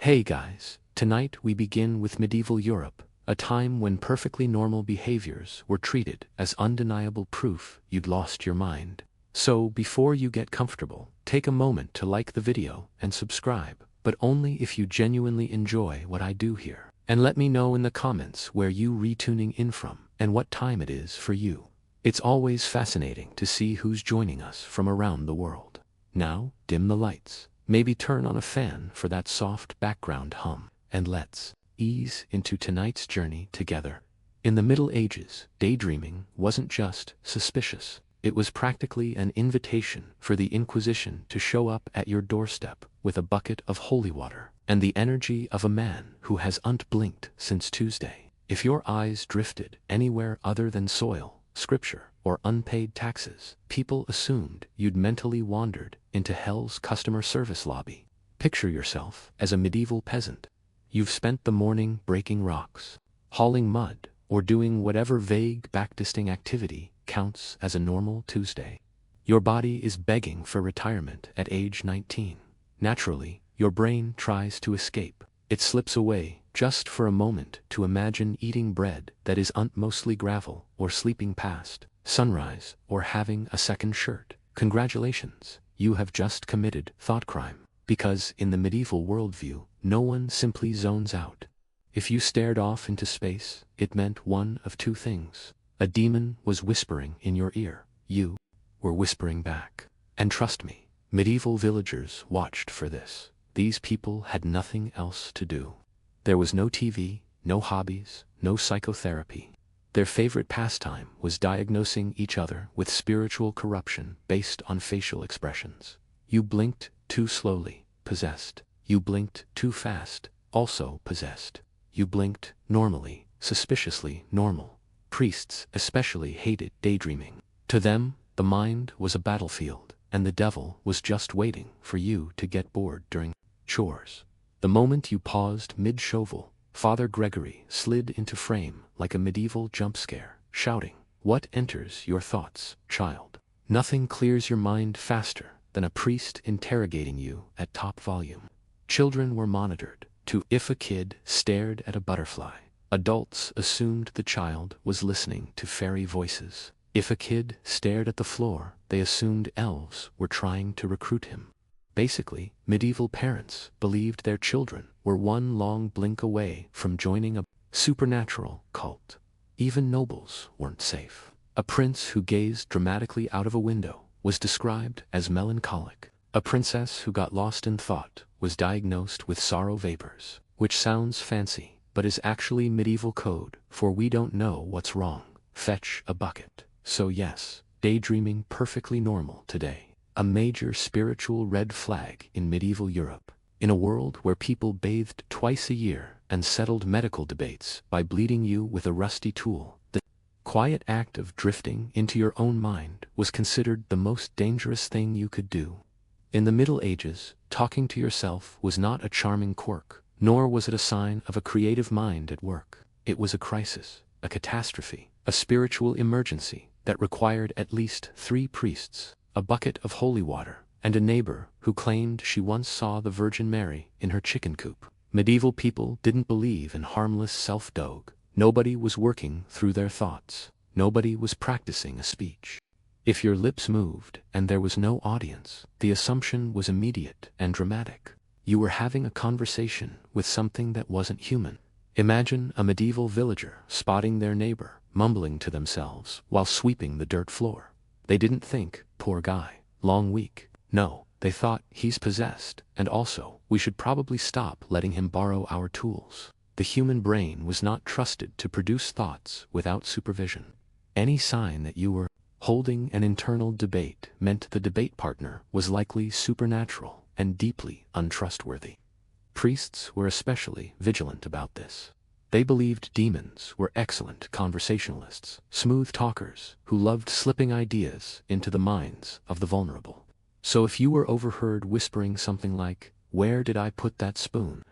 Hey guys, tonight we begin with medieval Europe, a time when perfectly normal behaviors were treated as undeniable proof you'd lost your mind. So before you get comfortable, take a moment to like the video and subscribe, but only if you genuinely enjoy what I do here. And let me know in the comments where you retuning in from and what time it is for you. It's always fascinating to see who's joining us from around the world. Now, dim the lights. Maybe turn on a fan for that soft background hum, and let's ease into tonight's journey together. In the Middle Ages, daydreaming wasn't just suspicious. It was practically an invitation for the Inquisition to show up at your doorstep with a bucket of holy water and the energy of a man who hasn't blinked since Tuesday. If your eyes drifted anywhere other than soil, scripture, or unpaid taxes, people assumed you'd mentally wandered into hell's customer service lobby. Picture yourself as a medieval peasant. You've spent the morning breaking rocks, hauling mud, or doing whatever vague backdisting activity counts as a normal Tuesday. Your body is begging for retirement at age 19. Naturally, your brain tries to escape. It slips away just for a moment to imagine eating bread that is mostly gravel, or sleeping past sunrise, or having a second shirt. Congratulations, you have just committed thought crime, because in the medieval worldview, no one simply zones out. If you stared off into space, it meant one of two things. A demon was whispering in your ear. You were whispering back. And trust me, medieval villagers watched for this. These people had nothing else to do. There was no TV, no hobbies, no psychotherapy. Their favorite pastime was diagnosing each other with spiritual corruption based on facial expressions. You blinked too slowly, possessed. You blinked too fast, also possessed. You blinked normally, suspiciously normal. Priests especially hated daydreaming. To them, the mind was a battlefield, and the devil was just waiting for you to get bored during chores. The moment you paused mid-shovel, Father Gregory slid into frame like a medieval jump scare, shouting, "What enters your thoughts, child?" Nothing clears your mind faster than a priest interrogating you at top volume. Children were monitored, too. If a kid stared at a butterfly, adults assumed the child was listening to fairy voices. If a kid stared at the floor, they assumed elves were trying to recruit him. Basically, medieval parents believed their children were one long blink away from joining a supernatural cult. Even nobles weren't safe. A prince who gazed dramatically out of a window was described as melancholic. A princess who got lost in thought was diagnosed with sorrow vapors, which sounds fancy, but is actually medieval code for we don't know what's wrong. Fetch a bucket. So yes, daydreaming perfectly normal today. A major spiritual red flag in medieval Europe. In a world where people bathed twice a year and settled medical debates by bleeding you with a rusty tool, the quiet act of drifting into your own mind was considered the most dangerous thing you could do. In the Middle Ages, talking to yourself was not a charming quirk, nor was it a sign of a creative mind at work. It was a crisis, a catastrophe, a spiritual emergency that required at least 3 priests, a bucket of holy water, and a neighbor who claimed she once saw the Virgin Mary in her chicken coop. Medieval people didn't believe in harmless self-dogue. Nobody was working through their thoughts. Nobody was practicing a speech. If your lips moved and there was no audience, the assumption was immediate and dramatic. You were having a conversation with something that wasn't human. Imagine a medieval villager spotting their neighbor, mumbling to themselves while sweeping the dirt floor. They didn't think, "Poor guy, long week." No, they thought, "He's possessed, and also, we should probably stop letting him borrow our tools." The human brain was not trusted to produce thoughts without supervision. Any sign that you were holding an internal debate meant the debate partner was likely supernatural and deeply untrustworthy. Priests were especially vigilant about this. They believed demons were excellent conversationalists, smooth talkers, who loved slipping ideas into the minds of the vulnerable. So if you were overheard whispering something like, "Where did I put that spoon?"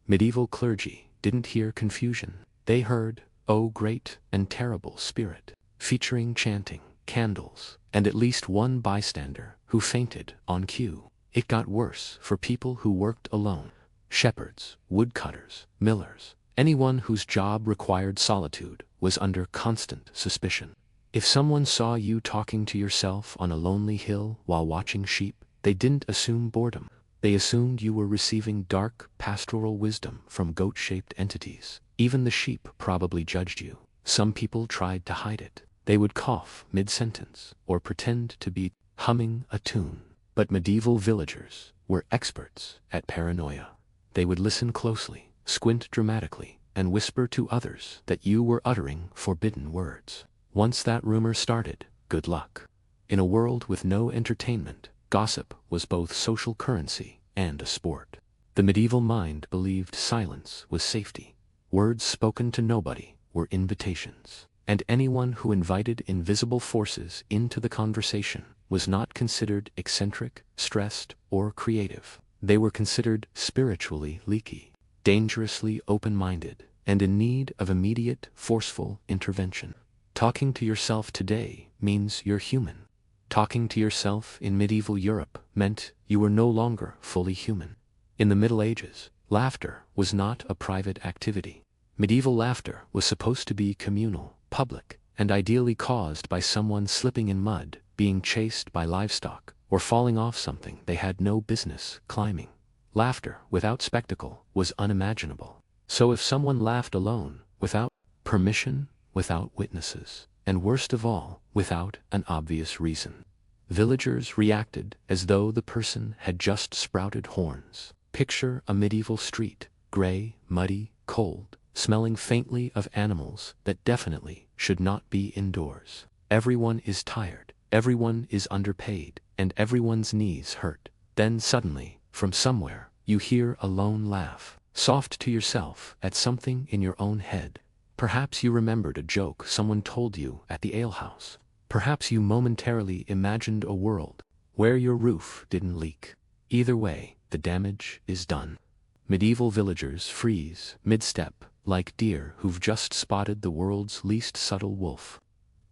Medieval clergy didn't hear confusion. They heard, "Oh great and terrible spirit," featuring chanting, candles, and at least one bystander who fainted on cue. It got worse for people who worked alone. Shepherds, woodcutters, millers, anyone whose job required solitude was under constant suspicion. If someone saw you talking to yourself on a lonely hill while watching sheep, they didn't assume boredom. They assumed you were receiving dark, pastoral wisdom from goat-shaped entities. Even the sheep probably judged you. Some people tried to hide it. They would cough mid-sentence or pretend to be humming a tune. But medieval villagers were experts at paranoia. They would listen closely, squint dramatically, and whisper to others that you were uttering forbidden words. Once that rumor started, good luck. In a world with no entertainment, gossip was both social currency and a sport. The medieval mind believed silence was safety. Words spoken to nobody were invitations. And anyone who invited invisible forces into the conversation was not considered eccentric, stressed, or creative. They were considered spiritually leaky, dangerously open-minded, and in need of immediate, forceful intervention. Talking to yourself today means you're human. Talking to yourself in medieval Europe meant you were no longer fully human. In the Middle Ages, laughter was not a private activity. Medieval laughter was supposed to be communal, public, and ideally caused by someone slipping in mud, being chased by livestock, or falling off something they had no business climbing. Laughter without spectacle was unimaginable. So if someone laughed alone, without permission, without witnesses, and worst of all, without an obvious reason, villagers reacted as though the person had just sprouted horns. Picture a medieval street, gray, muddy, cold, smelling faintly of animals that definitely should not be indoors. Everyone is tired, everyone is underpaid, and everyone's knees hurt. Then suddenly, from somewhere, you hear a lone laugh, soft to yourself, at something in your own head. Perhaps you remembered a joke someone told you at the alehouse. Perhaps you momentarily imagined a world where your roof didn't leak. Either way, the damage is done. Medieval villagers freeze mid-step, like deer who've just spotted the world's least subtle wolf.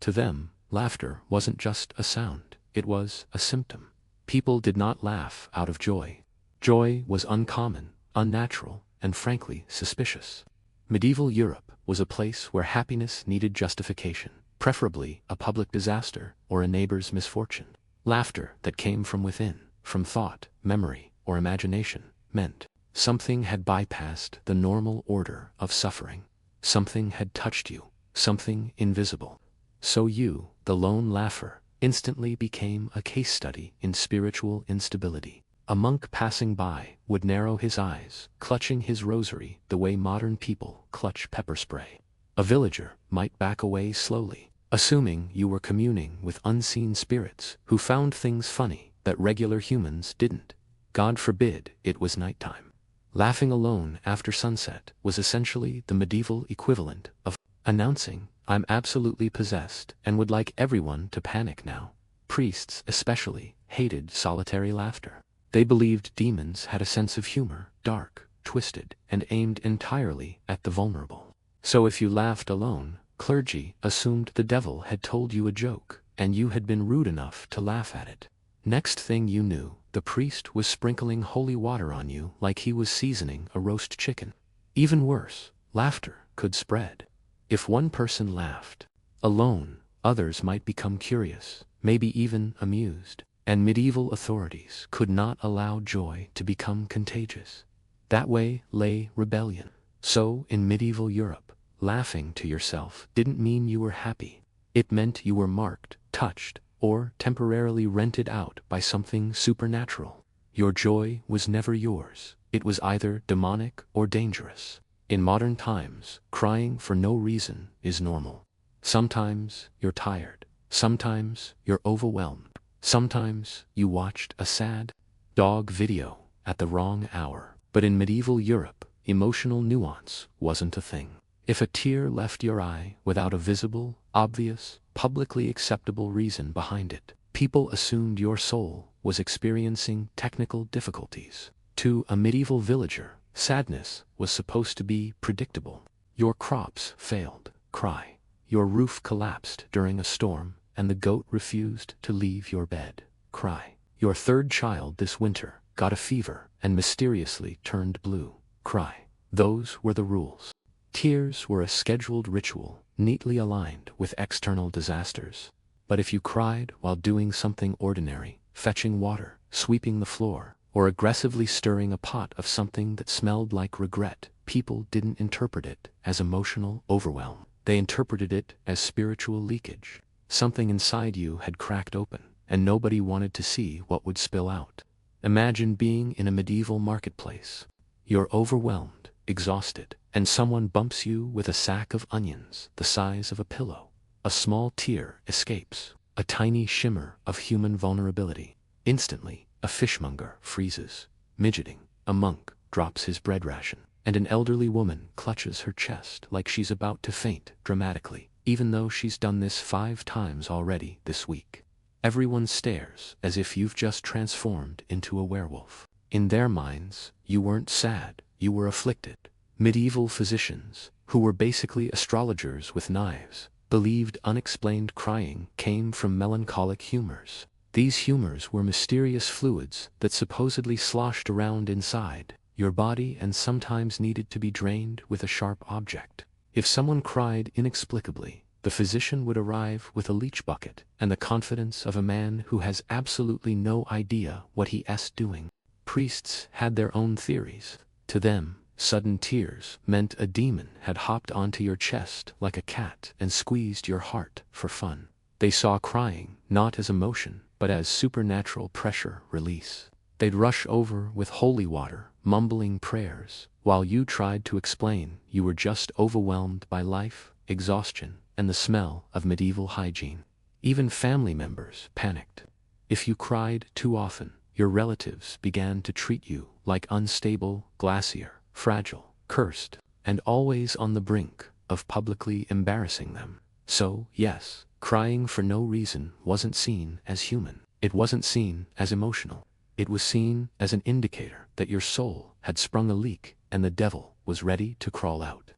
To them, laughter wasn't just a sound, it was a symptom. People did not laugh out of joy. Joy was uncommon, unnatural, and frankly suspicious. Medieval Europe was a place where happiness needed justification, preferably a public disaster or a neighbor's misfortune. Laughter that came from within, from thought, memory, or imagination, meant something had bypassed the normal order of suffering. Something had touched you, something invisible. So you, the lone laugher, instantly became a case study in spiritual instability. A monk passing by would narrow his eyes, clutching his rosary the way modern people clutch pepper spray. A villager might back away slowly, assuming you were communing with unseen spirits who found things funny that regular humans didn't. God forbid it was nighttime. Laughing alone after sunset was essentially the medieval equivalent of announcing, "I'm absolutely possessed and would like everyone to panic now." Priests especially hated solitary laughter. They believed demons had a sense of humor, dark, twisted, and aimed entirely at the vulnerable. So if you laughed alone, clergy assumed the devil had told you a joke, and you had been rude enough to laugh at it. Next thing you knew, the priest was sprinkling holy water on you like he was seasoning a roast chicken. Even worse, laughter could spread. If one person laughed alone, others might become curious, maybe even amused. And medieval authorities could not allow joy to become contagious. That way lay rebellion. So in medieval Europe, laughing to yourself didn't mean you were happy. It meant you were marked, touched, or temporarily rented out by something supernatural. Your joy was never yours. It was either demonic or dangerous. In modern times, crying for no reason is normal. Sometimes you're tired. Sometimes you're overwhelmed. Sometimes you watched a sad dog video at the wrong hour. But in medieval Europe, emotional nuance wasn't a thing. If a tear left your eye without a visible, obvious, publicly acceptable reason behind it, people assumed your soul was experiencing technical difficulties. To a medieval villager, sadness was supposed to be predictable. Your crops failed, cry. Your roof collapsed during a storm, and the goat refused to leave your bed, cry. Your third child this winter got a fever, and mysteriously turned blue. Cry. Those were the rules. Tears were a scheduled ritual, neatly aligned with external disasters. But if you cried while doing something ordinary, fetching water, sweeping the floor, or aggressively stirring a pot of something that smelled like regret, people didn't interpret it as emotional overwhelm. They interpreted it as spiritual leakage. Something inside you had cracked open, and nobody wanted to see what would spill out. Imagine being in a medieval marketplace. You're overwhelmed, exhausted, and someone bumps you with a sack of onions the size of a pillow. A small tear escapes, a tiny shimmer of human vulnerability. Instantly, a fishmonger freezes, midgeting, a monk drops his bread ration, and an elderly woman clutches her chest like she's about to faint dramatically, even though she's done this 5 times already this week. Everyone stares as if you've just transformed into a werewolf. In their minds, you weren't sad, you were afflicted. Medieval physicians, who were basically astrologers with knives, believed unexplained crying came from melancholic humors. These humors were mysterious fluids that supposedly sloshed around inside your body and sometimes needed to be drained with a sharp object. If someone cried inexplicably, the physician would arrive with a leech bucket and the confidence of a man who has absolutely no idea what he's doing. Priests had their own theories. To them, sudden tears meant a demon had hopped onto your chest like a cat and squeezed your heart for fun. They saw crying not as emotion, but as supernatural pressure release. They'd rush over with holy water, mumbling prayers, while you tried to explain you were just overwhelmed by life, exhaustion, and the smell of medieval hygiene. Even family members panicked. If you cried too often, your relatives began to treat you like unstable glacier, fragile, cursed, and always on the brink of publicly embarrassing them. So, yes, crying for no reason wasn't seen as human. It wasn't seen as emotional. It was seen as an indicator that your soul had sprung a leak and the devil was ready to crawl out.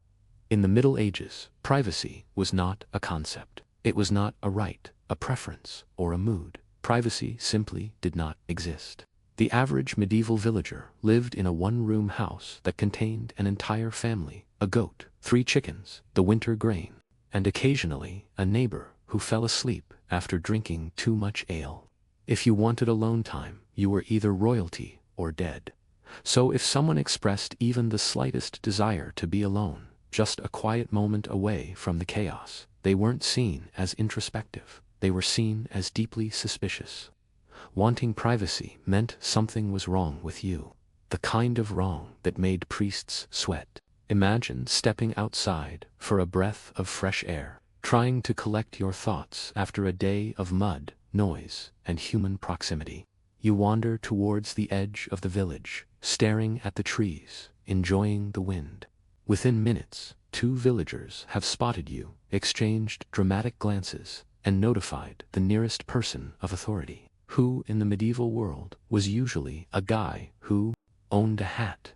In the Middle Ages, privacy was not a concept. It was not a right, a preference, or a mood. Privacy simply did not exist. The average medieval villager lived in a one-room house that contained an entire family, a goat, 3 chickens, the winter grain, and occasionally a neighbor who fell asleep after drinking too much ale. If you wanted alone time, you were either royalty or dead. So if someone expressed even the slightest desire to be alone, just a quiet moment away from the chaos, they weren't seen as introspective. They were seen as deeply suspicious. Wanting privacy meant something was wrong with you. The kind of wrong that made priests sweat. Imagine stepping outside for a breath of fresh air, trying to collect your thoughts after a day of mud, noise, and human proximity. You wander towards the edge of the village, staring at the trees, enjoying the wind. Within minutes, 2 villagers have spotted you, exchanged dramatic glances, and notified the nearest person of authority, who in the medieval world was usually a guy who owned a hat.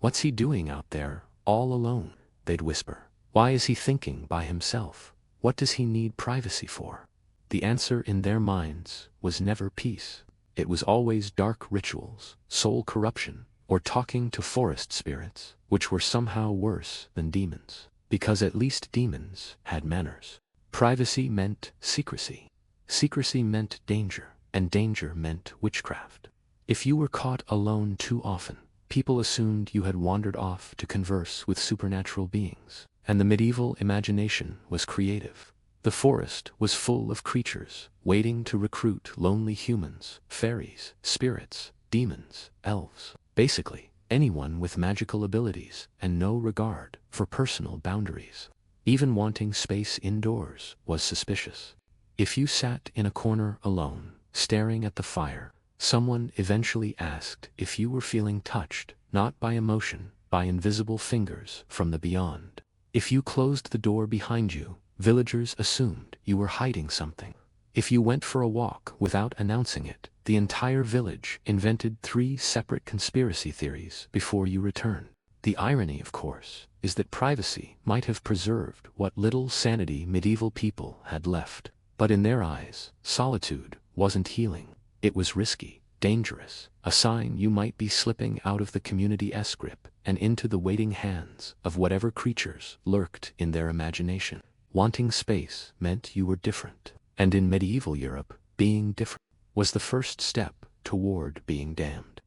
"What's he doing out there, all alone?" they'd whisper. "Why is he thinking by himself? What does he need privacy for?" The answer in their minds was never peace. It was always dark rituals, soul corruption, or talking to forest spirits, which were somehow worse than demons, because at least demons had manners. Privacy meant secrecy. Secrecy meant danger, and danger meant witchcraft. If you were caught alone too often, people assumed you had wandered off to converse with supernatural beings, and the medieval imagination was creative. The forest was full of creatures, waiting to recruit lonely humans, fairies, spirits, demons, elves. Basically, anyone with magical abilities and no regard for personal boundaries. Even wanting space indoors was suspicious. If you sat in a corner alone, staring at the fire, someone eventually asked if you were feeling touched, not by emotion, by invisible fingers from the beyond. If you closed the door behind you, villagers assumed you were hiding something. If you went for a walk without announcing it, the entire village invented 3 separate conspiracy theories before you returned. The irony, of course, is that privacy might have preserved what little sanity medieval people had left. But in their eyes, solitude wasn't healing. It was risky, dangerous, a sign you might be slipping out of the community's grip and into the waiting hands of whatever creatures lurked in their imagination. Wanting space meant you were different, and in medieval Europe, being different was the first step toward being damned.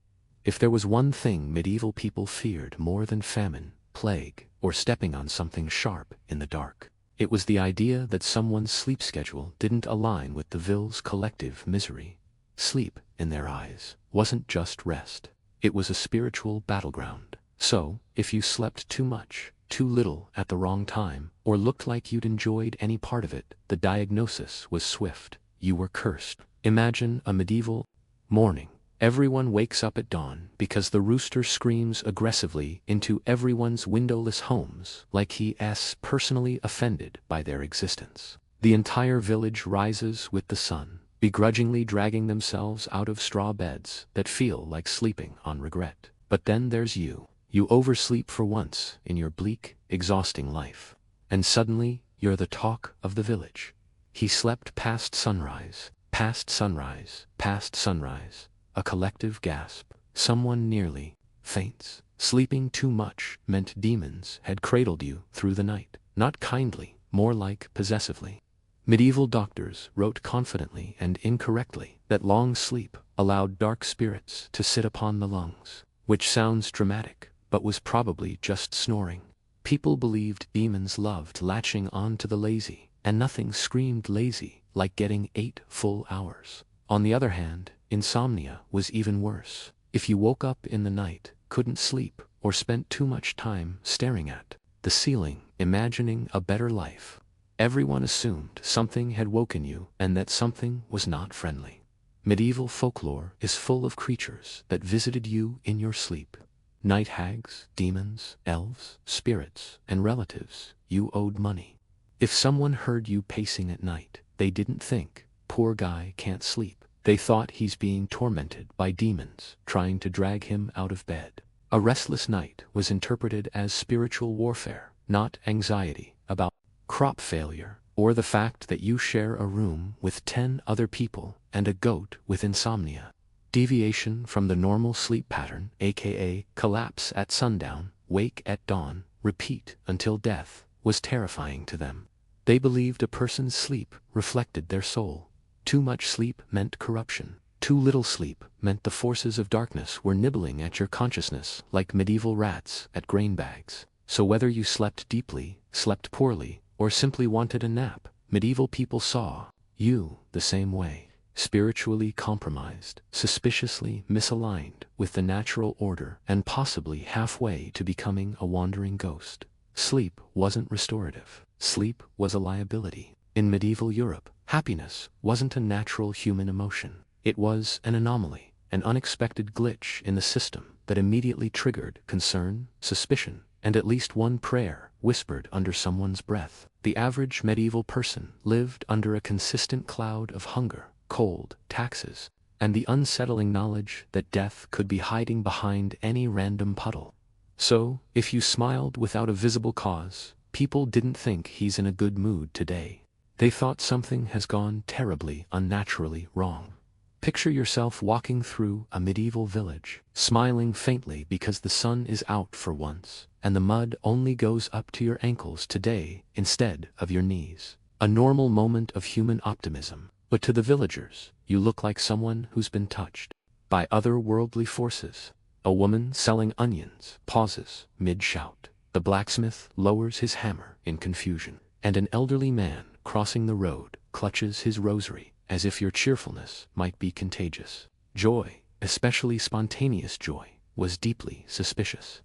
If there was one thing medieval people feared more than famine, plague, or stepping on something sharp in the dark, it was the idea that someone's sleep schedule didn't align with the ville's collective misery. Sleep, in their eyes, wasn't just rest. It was a spiritual battleground. So, if you slept too much, too little at the wrong time, or looked like you'd enjoyed any part of it, the diagnosis was swift. You were cursed. Imagine a medieval morning. Everyone wakes up at dawn because the rooster screams aggressively into everyone's windowless homes like he's personally offended by their existence. The entire village rises with the sun, begrudgingly dragging themselves out of straw beds that feel like sleeping on regret. But then there's you. You oversleep for once in your bleak, exhausting life. And suddenly, you're the talk of the village. He slept past sunrise, past sunrise, past sunrise. A collective gasp. Someone nearly faints. Sleeping too much meant demons had cradled you through the night. Not kindly, more like possessively. Medieval doctors wrote confidently and incorrectly that long sleep allowed dark spirits to sit upon the lungs, which sounds dramatic, but was probably just snoring. People believed demons loved latching on to the lazy, and nothing screamed lazy like getting 8 full hours. On the other hand, insomnia was even worse. If you woke up in the night, couldn't sleep, or spent too much time staring at the ceiling, imagining a better life, everyone assumed something had woken you and that something was not friendly. Medieval folklore is full of creatures that visited you in your sleep. Night hags, demons, elves, spirits, and relatives you owed money. If someone heard you pacing at night, they didn't think, "Poor guy can't sleep." They thought he's being tormented by demons trying to drag him out of bed. A restless night was interpreted as spiritual warfare, not anxiety about crop failure or the fact that you share a room with 10 other people and a goat with insomnia. Deviation from the normal sleep pattern, aka collapse at sundown, wake at dawn, repeat until death, was terrifying to them. They believed a person's sleep reflected their soul. Too much sleep meant corruption. Too little sleep meant the forces of darkness were nibbling at your consciousness like medieval rats at grain bags. So whether you slept deeply, slept poorly, or simply wanted a nap, medieval people saw you the same way. Spiritually compromised, suspiciously misaligned with the natural order, and possibly halfway to becoming a wandering ghost. Sleep wasn't restorative. Sleep was a liability. In medieval Europe, happiness wasn't a natural human emotion. It was an anomaly, an unexpected glitch in the system that immediately triggered concern, suspicion, and at least one prayer whispered under someone's breath. The average medieval person lived under a consistent cloud of hunger, cold, taxes, and the unsettling knowledge that death could be hiding behind any random puddle. So, if you smiled without a visible cause, people didn't think he's in a good mood today. They thought something has gone terribly, unnaturally wrong. Picture yourself walking through a medieval village, smiling faintly because the sun is out for once, and the mud only goes up to your ankles today instead of your knees. A normal moment of human optimism. But to the villagers, you look like someone who's been touched by otherworldly forces. A woman selling onions pauses mid-shout. The blacksmith lowers his hammer in confusion, and an elderly man crossing the road clutches his rosary as if your cheerfulness might be contagious. Joy, especially spontaneous joy, was deeply suspicious.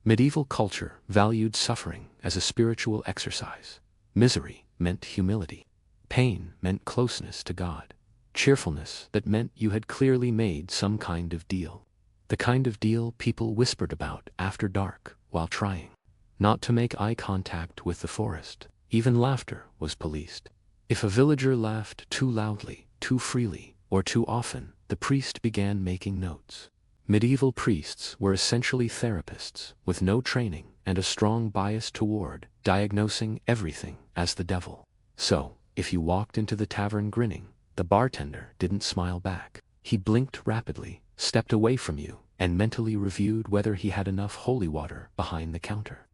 Medieval culture valued suffering as a spiritual exercise. Misery meant humility. Pain meant closeness to God. Cheerfulness that meant you had clearly made some kind of deal. The kind of deal people whispered about after dark while trying not to make eye contact with the forest. Even laughter was policed. If a villager laughed too loudly, too freely, or too often, the priest began making notes. Medieval priests were essentially therapists with no training and a strong bias toward diagnosing everything as the devil. So, if you walked into the tavern grinning, the bartender didn't smile back. He blinked rapidly, stepped away from you, and mentally reviewed whether he had enough holy water behind the counter.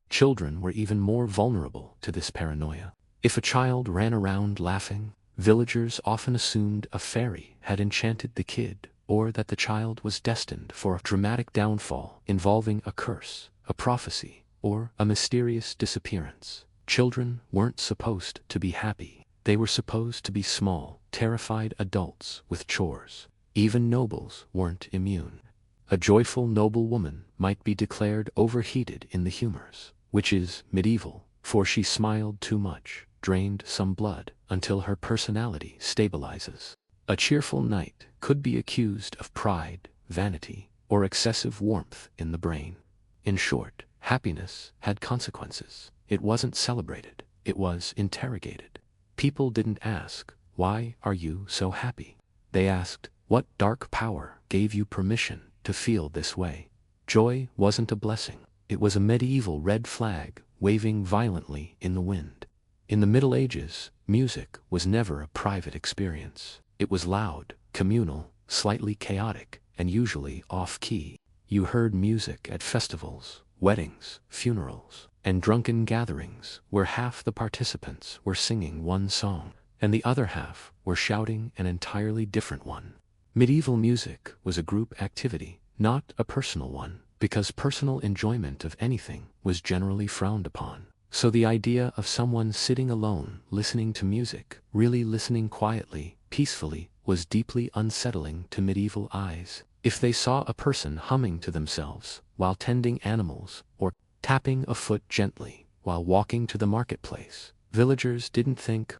Children were even more vulnerable to this paranoia. If a child ran around laughing, villagers often assumed a fairy had enchanted the kid, or that the child was destined for a dramatic downfall involving a curse, a prophecy, or a mysterious disappearance. Children weren't supposed to be happy. They were supposed to be small, terrified adults with chores. Even nobles weren't immune. A joyful noble woman might be declared overheated in the humors, which is medieval, for she smiled too much, drained some blood, until her personality stabilizes. A cheerful knight could be accused of pride, vanity, or excessive warmth in the brain. In short, happiness had consequences. It wasn't celebrated, it was interrogated. People didn't ask, "Why are you so happy?" They asked, "What dark power gave you permission to feel this way?" Joy wasn't a blessing. It was a medieval red flag waving violently in the wind. In the Middle Ages, music was never a private experience. It was loud, communal, slightly chaotic, and usually off-key. You heard music at festivals, weddings, funerals, and drunken gatherings where half the participants were singing one song, and the other half were shouting an entirely different one. Medieval music was a group activity, not a personal one, because personal enjoyment of anything was generally frowned upon. So the idea of someone sitting alone listening to music, really listening quietly, peacefully, was deeply unsettling to medieval eyes. If they saw a person humming to themselves while tending animals, or tapping a foot gently while walking to the marketplace, villagers didn't think,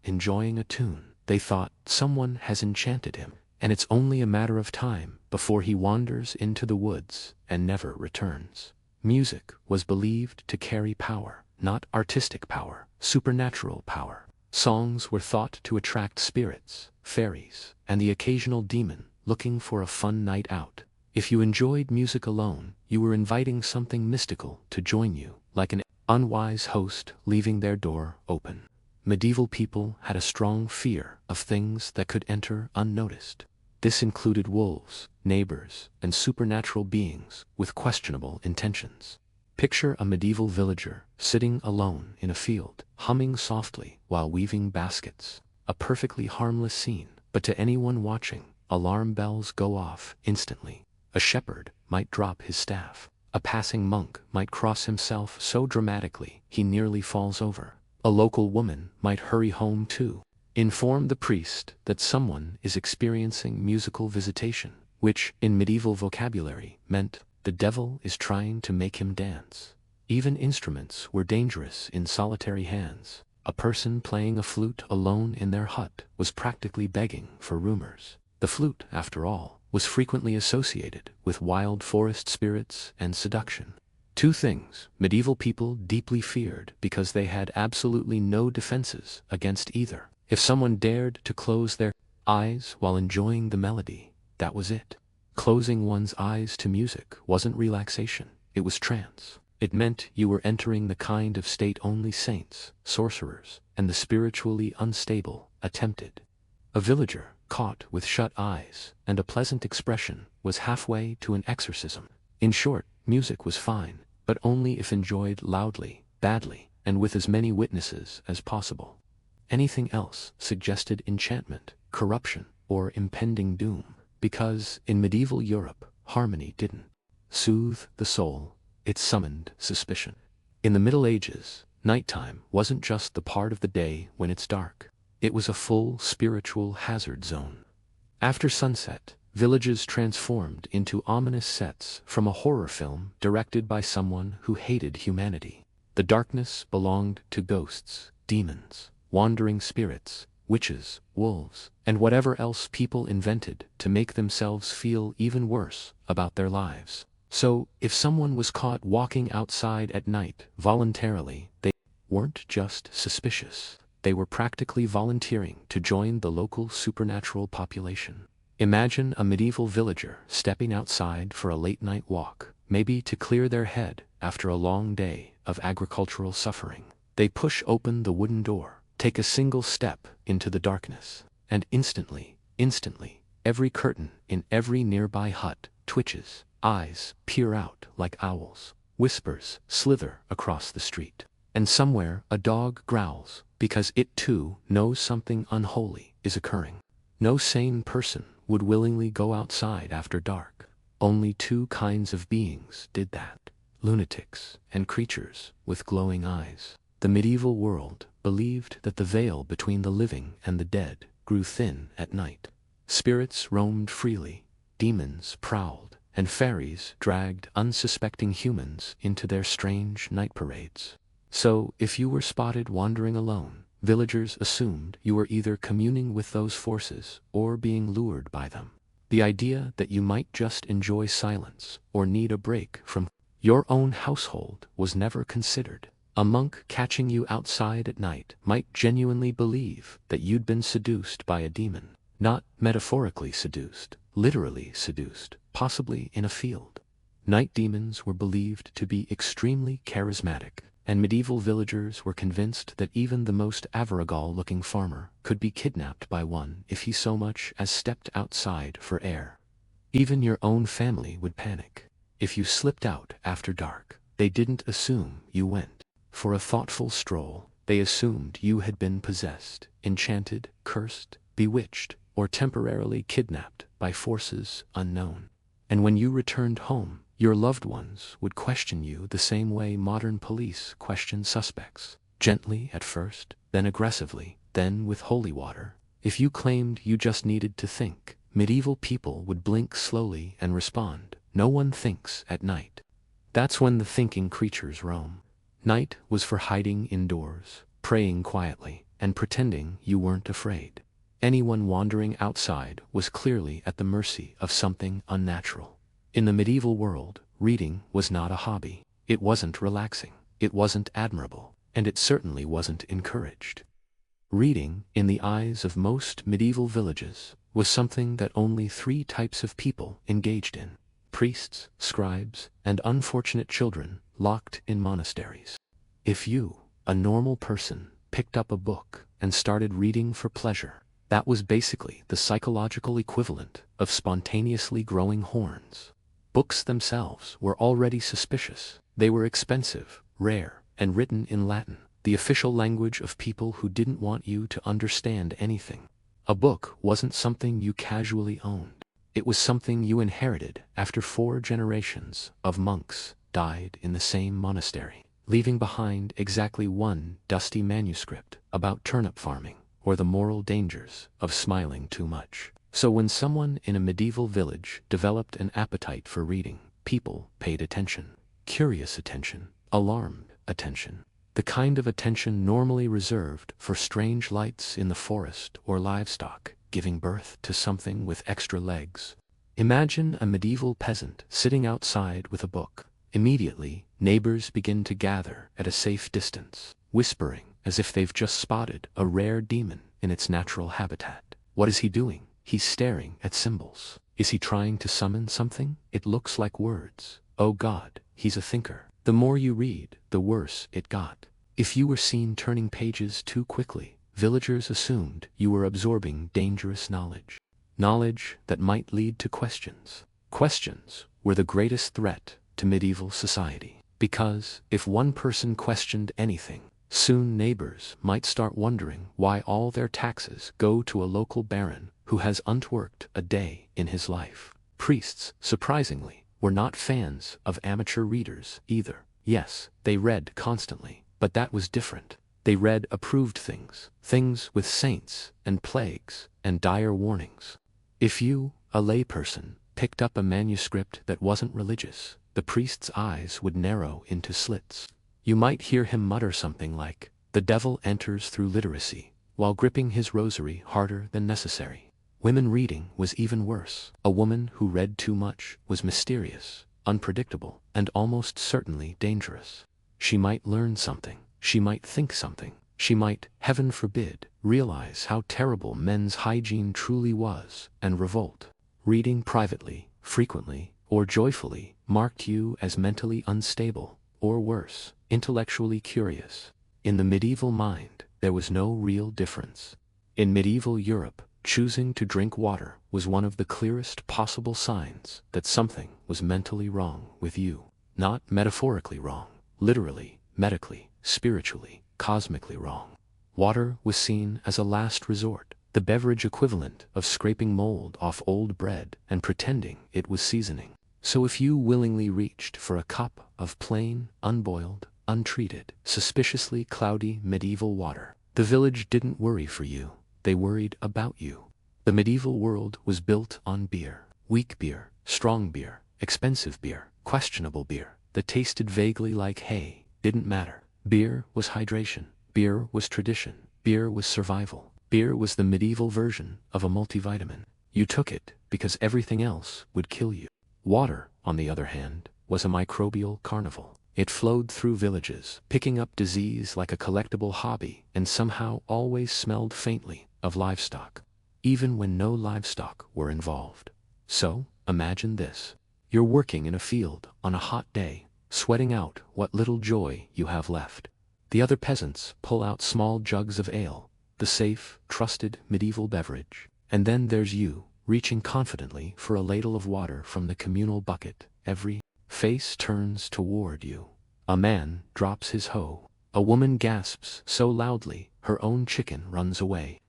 enjoying a tune. They thought, someone has enchanted him, and it's only a matter of time before he wanders into the woods and never returns. Music was believed to carry power, not artistic power, supernatural power. Songs were thought to attract spirits, fairies, and the occasional demon looking for a fun night out. If you enjoyed music alone, you were inviting something mystical to join you, like an unwise host leaving their door open. Medieval people had a strong fear of things that could enter unnoticed. This included wolves, neighbors, and supernatural beings with questionable intentions. Picture a medieval villager sitting alone in a field, humming softly while weaving baskets. A perfectly harmless scene, but to anyone watching, alarm bells go off instantly. A shepherd might drop his staff. A passing monk might cross himself so dramatically he nearly falls over. A local woman might hurry home to inform the priest that someone is experiencing musical visitation, which, in medieval vocabulary, meant the devil is trying to make him dance. Even instruments were dangerous in solitary hands. A person playing a flute alone in their hut was practically begging for rumors. The flute, after all, was frequently associated with wild forest spirits and seduction. Two things medieval people deeply feared because they had absolutely no defenses against either. If someone dared to close their eyes while enjoying the melody, that was it. Closing one's eyes to music wasn't relaxation, it was trance. It meant you were entering the kind of state only saints, sorcerers, and the spiritually unstable attempted. A villager, caught with shut eyes and a pleasant expression, was halfway to an exorcism. In short, music was fine, but only if enjoyed loudly, badly, and with as many witnesses as possible. Anything else suggested enchantment, corruption, or impending doom, because in medieval Europe, harmony didn't soothe the soul, it summoned suspicion. In the Middle Ages, nighttime wasn't just the part of the day when it's dark. It was a full spiritual hazard zone. After sunset, villages transformed into ominous sets from a horror film directed by someone who hated humanity. The darkness belonged to ghosts, demons, wandering spirits, witches, wolves, and whatever else people invented to make themselves feel even worse about their lives. So, if someone was caught walking outside at night voluntarily, they weren't just suspicious. They were practically volunteering to join the local supernatural population. Imagine a medieval villager stepping outside for a late-night walk, maybe to clear their head after a long day of agricultural suffering. They push open the wooden door, take a single step into the darkness, and instantly, Every curtain in every nearby hut twitches, eyes peer out like owls, whispers slither across the street. And somewhere a dog growls, because it too knows something unholy is occurring. No sane person would willingly go outside after dark. Only two kinds of beings did that: lunatics and creatures with glowing eyes. The medieval world believed that the veil between the living and the dead grew thin at night. Spirits roamed freely, demons prowled, and fairies dragged unsuspecting humans into their strange night parades. So, if you were spotted wandering alone, villagers assumed you were either communing with those forces or being lured by them. The idea that you might just enjoy silence or need a break from your own household was never considered. A monk catching you outside at night might genuinely believe that you'd been seduced by a demon. Not metaphorically seduced, literally seduced, possibly in a field. Night demons were believed to be extremely charismatic, and medieval villagers were convinced that even the most Avaragal-looking farmer could be kidnapped by one if he so much as stepped outside for air. Even your own family would panic. If you slipped out after dark, they didn't assume you went for a thoughtful stroll. They assumed you had been possessed, enchanted, cursed, bewitched, or temporarily kidnapped by forces unknown. And when you returned home, your loved ones would question you the same way modern police question suspects. Gently at first, then aggressively, then with holy water. If you claimed you just needed to think, medieval people would blink slowly and respond, "No one thinks at night." That's when the thinking creatures roam. Night was for hiding indoors, praying quietly, and pretending you weren't afraid. Anyone wandering outside was clearly at the mercy of something unnatural. In the medieval world, reading was not a hobby. It wasn't relaxing, it wasn't admirable, and it certainly wasn't encouraged. Reading, in the eyes of most medieval villages, was something that only three types of people engaged in: priests, scribes, and unfortunate children locked in monasteries. If you, a normal person, picked up a book and started reading for pleasure, that was basically the psychological equivalent of spontaneously growing horns. Books themselves were already suspicious. They were expensive, rare, and written in Latin, the official language of people who didn't want you to understand anything. A book wasn't something you casually owned. It was something you inherited after 4 generations of monks died in the same monastery, leaving behind exactly one dusty manuscript about turnip farming or the moral dangers of smiling too much. So when someone in a medieval village developed an appetite for reading, people paid attention. Curious attention, alarmed attention. The kind of attention normally reserved for strange lights in the forest or livestock giving birth to something with extra legs. Imagine a medieval peasant sitting outside with a book. Immediately, neighbors begin to gather at a safe distance, whispering as if they've just spotted a rare demon in its natural habitat. What is he doing? He's staring at symbols. Is he trying to summon something? It looks like words. Oh God, he's a thinker. The more you read, the worse it got. If you were seen turning pages too quickly, villagers assumed you were absorbing dangerous knowledge. Knowledge that might lead to questions. Questions were the greatest threat to medieval society. Because if one person questioned anything, soon neighbors might start wondering why all their taxes go to a local baron who has worked a day in his life. Priests, surprisingly, were not fans of amateur readers either. Yes, they read constantly, but that was different. They read approved things, things with saints and plagues and dire warnings. If you, a layperson, picked up a manuscript that wasn't religious, the priest's eyes would narrow into slits. You might hear him mutter something like, "The devil enters through literacy," while gripping his rosary harder than necessary. Women reading was even worse. A woman who read too much was mysterious, unpredictable, and almost certainly dangerous. She might learn something, she might think something, she might, heaven forbid, realize how terrible men's hygiene truly was and revolt. Reading privately, frequently, or joyfully marked you as mentally unstable, or worse, intellectually curious. In the medieval mind, there was no real difference. In medieval Europe, Choosing to drink water was one of the clearest possible signs that something was mentally wrong with you. Not metaphorically wrong, literally, medically, spiritually, cosmically wrong. Water was seen as a last resort, the beverage equivalent of scraping mold off old bread and pretending it was seasoning. So if you willingly reached for a cup of plain, unboiled, untreated, suspiciously cloudy medieval water, the village didn't worry for you, they worried about you. The medieval world was built on beer. Weak beer, strong beer, expensive beer, questionable beer, that tasted vaguely like hay, didn't matter. Beer was hydration. Beer was tradition. Beer was survival. Beer was the medieval version of a multivitamin. You took it because everything else would kill you. Water, on the other hand, was a microbial carnival. It flowed through villages, picking up disease like a collectible hobby, and somehow always smelled faintly of livestock, even when no livestock were involved. So, imagine this. You're working in a field on a hot day, sweating out what little joy you have left. The other peasants pull out small jugs of ale, the safe, trusted medieval beverage. And then there's you, reaching confidently for a ladle of water from the communal bucket. Every face turns toward you. A man drops his hoe. A woman gasps so loudly her own chicken runs away.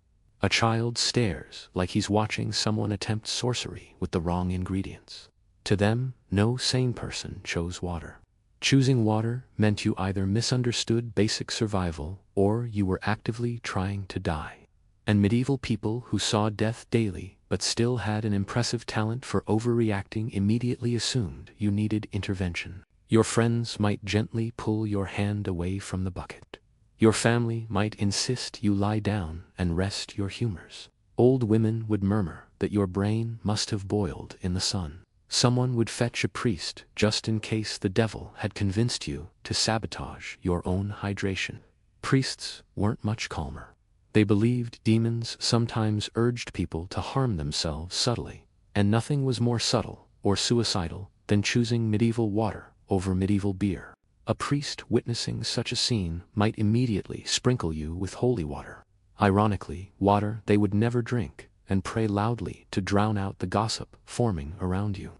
A child stares like he's watching someone attempt sorcery with the wrong ingredients. To them, no sane person chose water. Choosing water meant you either misunderstood basic survival or you were actively trying to die. And medieval people who saw death daily but still had an impressive talent for overreacting immediately assumed you needed intervention. Your friends might gently pull your hand away from the bucket. Your family might insist you lie down and rest your humors. Old women would murmur that your brain must have boiled in the sun. Someone would fetch a priest just in case the devil had convinced you to sabotage your own hydration. Priests weren't much calmer. They believed demons sometimes urged people to harm themselves subtly, and nothing was more subtle or suicidal than choosing medieval water over medieval beer. A priest witnessing such a scene might immediately sprinkle you with holy water. Ironically, water they would never drink, and pray loudly to drown out the gossip forming around you.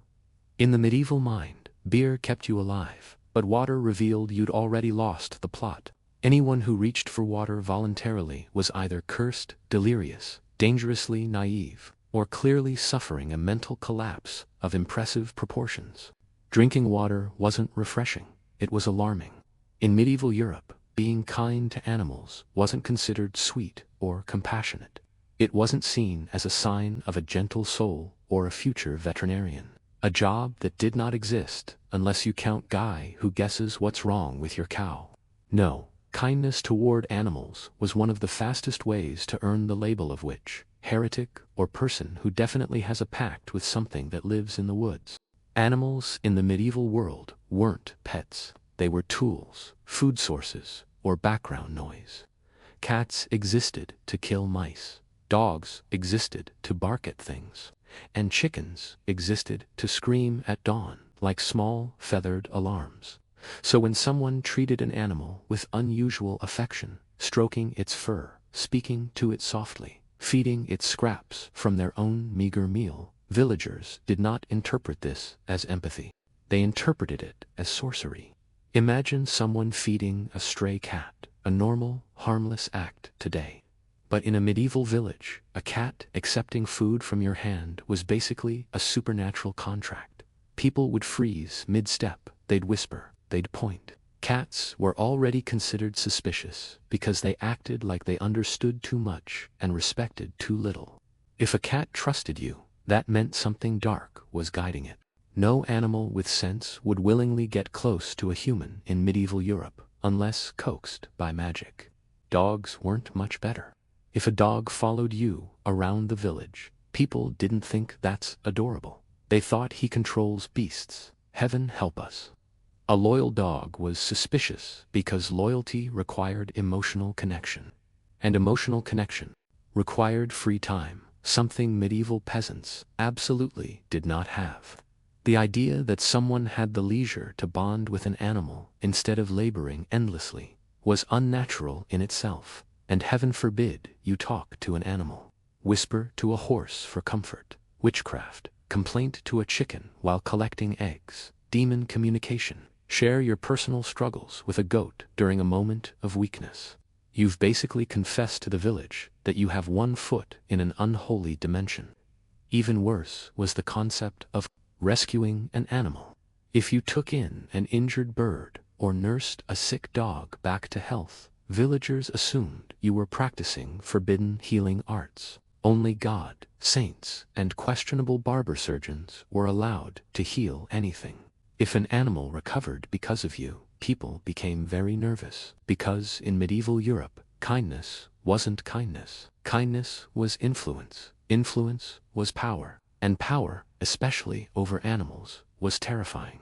In the medieval mind, beer kept you alive, but water revealed you'd already lost the plot. Anyone who reached for water voluntarily was either cursed, delirious, dangerously naive, or clearly suffering a mental collapse of impressive proportions. Drinking water wasn't refreshing, it was alarming. In medieval Europe, being kind to animals wasn't considered sweet or compassionate. It wasn't seen as a sign of a gentle soul or a future veterinarian. A job that did not exist unless you count guy who guesses what's wrong with your cow. No. Kindness toward animals was one of the fastest ways to earn the label of witch, heretic, or person who definitely has a pact with something that lives in the woods. Animals in the medieval world weren't pets. They were tools, food sources, or background noise. Cats existed to kill mice. Dogs existed to bark at things. And chickens existed to scream at dawn like small, feathered alarms. So when someone treated an animal with unusual affection, stroking its fur, speaking to it softly, feeding it scraps from their own meager meal, villagers did not interpret this as empathy. They interpreted it as sorcery. Imagine someone feeding a stray cat, a normal, harmless act today. But in a medieval village, a cat accepting food from your hand was basically a supernatural contract. People would freeze mid-step, they'd whisper, they'd point. Cats were already considered suspicious because they acted like they understood too much and respected too little. If a cat trusted you, that meant something dark was guiding it. No animal with sense would willingly get close to a human in medieval Europe unless coaxed by magic. Dogs weren't much better. If a dog followed you around the village, people didn't think that's adorable. They thought he controls beasts. Heaven help us. A loyal dog was suspicious because loyalty required emotional connection. And emotional connection required free time, something medieval peasants absolutely did not have. The idea that someone had the leisure to bond with an animal instead of laboring endlessly was unnatural in itself, and heaven forbid you talk to an animal. whisper to a horse for comfort. Witchcraft, complaint to a chicken while collecting eggs. Demon communication, share your personal struggles with a goat during a moment of weakness. You've basically confessed to the village that you have one foot in an unholy dimension. Even worse was the concept of rescuing an animal. If you took in an injured bird or nursed a sick dog back to health, villagers assumed you were practicing forbidden healing arts. Only God, saints, and questionable barber surgeons were allowed to heal anything. If an animal recovered because of you, people became very nervous, because in medieval Europe, kindness wasn't kindness. Kindness was influence. Influence was power. And power, especially over animals, was terrifying.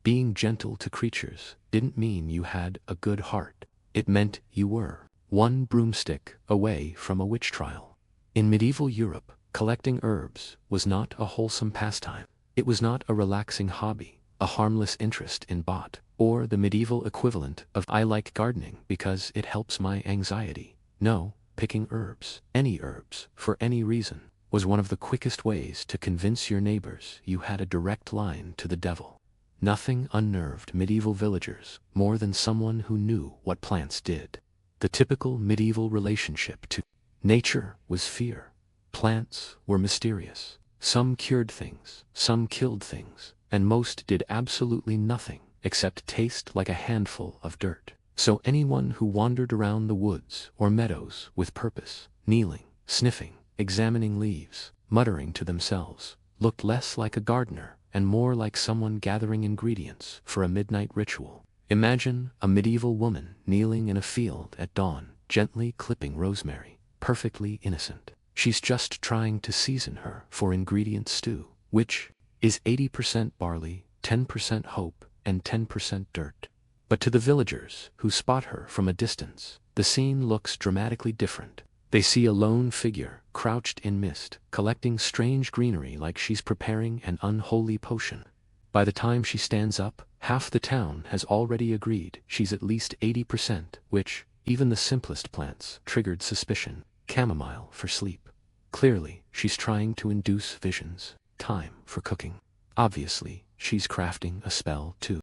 Being gentle to creatures didn't mean you had a good heart. It meant you were one broomstick away from a witch trial. In medieval Europe, collecting herbs was not a wholesome pastime. It was not a relaxing hobby, a harmless interest in bot, or the medieval equivalent of I like gardening because it helps my anxiety. No, picking herbs, any herbs, for any reason, was one of the quickest ways to convince your neighbors you had a direct line to the devil. Nothing unnerved medieval villagers more than someone who knew what plants did. The typical medieval relationship to nature was fear. Plants were mysterious. Some cured things, some killed things, and most did absolutely nothing except taste like a handful of dirt. So anyone who wandered around the woods or meadows with purpose, kneeling, sniffing, examining leaves, muttering to themselves, looked less like a gardener and more like someone gathering ingredients for a midnight ritual. Imagine a medieval woman kneeling in a field at dawn, gently clipping rosemary, perfectly innocent. She's just trying to season her for ingredient stew, which is 80% barley, 10% hope, and 10% dirt. But to the villagers who spot her from a distance, the scene looks dramatically different. They see a lone figure, crouched in mist, collecting strange greenery like she's preparing an unholy potion. By the time she stands up, half the town has already agreed she's at least 80%, which, even the simplest plants, triggered suspicion. Chamomile for sleep. Clearly, she's trying to induce visions. Time for cooking. Obviously, she's crafting a spell too.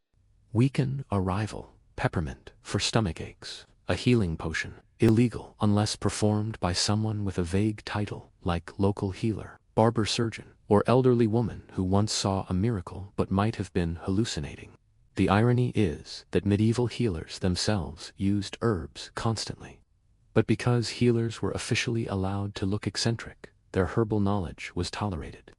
Weaken a rival. Peppermint for stomach aches. A healing potion. Illegal unless performed by someone with a vague title like local healer, barber surgeon, or elderly woman who once saw a miracle but might have been hallucinating. The irony is that medieval healers themselves used herbs constantly. But because healers were officially allowed to look eccentric, their herbal knowledge was tolerated.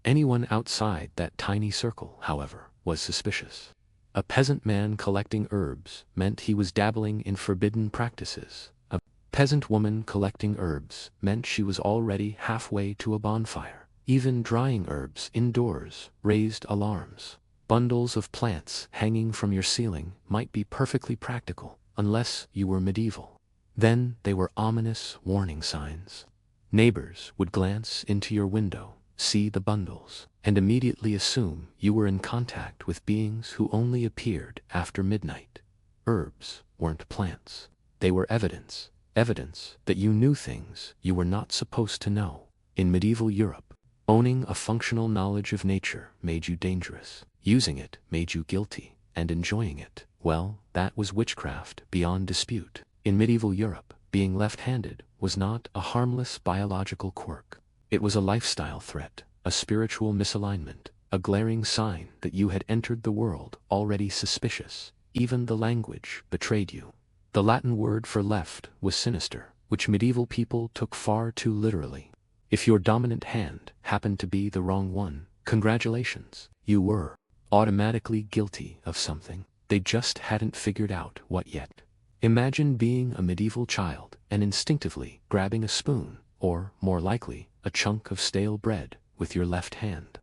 Anyone outside that tiny circle, however, was suspicious. A peasant man collecting herbs meant he was dabbling in forbidden practices. A peasant woman collecting herbs meant she was already halfway to a bonfire. Even drying herbs indoors raised alarms. Bundles of plants hanging from your ceiling might be perfectly practical, unless you were medieval. Then they were ominous warning signs. Neighbors would glance into your window, see the bundles, and immediately assume you were in contact with beings who only appeared after midnight. Herbs weren't plants. They were evidence. Evidence that you knew things you were not supposed to know. In medieval Europe, owning a functional knowledge of nature made you dangerous. Using it made you guilty, and enjoying it, well, that was witchcraft beyond dispute. In medieval Europe, being left-handed was not a harmless biological quirk. It was a lifestyle threat, a spiritual misalignment, a glaring sign that you had entered the world already suspicious. Even the language betrayed you. The Latin word for left was sinister, which medieval people took far too literally. If your dominant hand happened to be the wrong one, congratulations, you were automatically guilty of something. They just hadn't figured out what yet. Imagine being a medieval child and instinctively grabbing a spoon, or, more likely, a chunk of stale bread, with your left hand.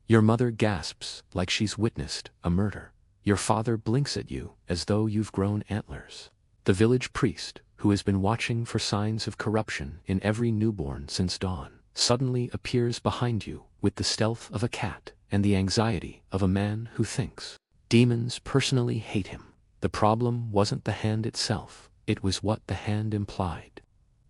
Your mother gasps like she's witnessed a murder. Your father blinks at you as though you've grown antlers. The village priest, who has been watching for signs of corruption in every newborn since dawn, suddenly appears behind you with the stealth of a cat and the anxiety of a man who thinks. Demons personally hate him. The problem wasn't the hand itself, it was what the hand implied.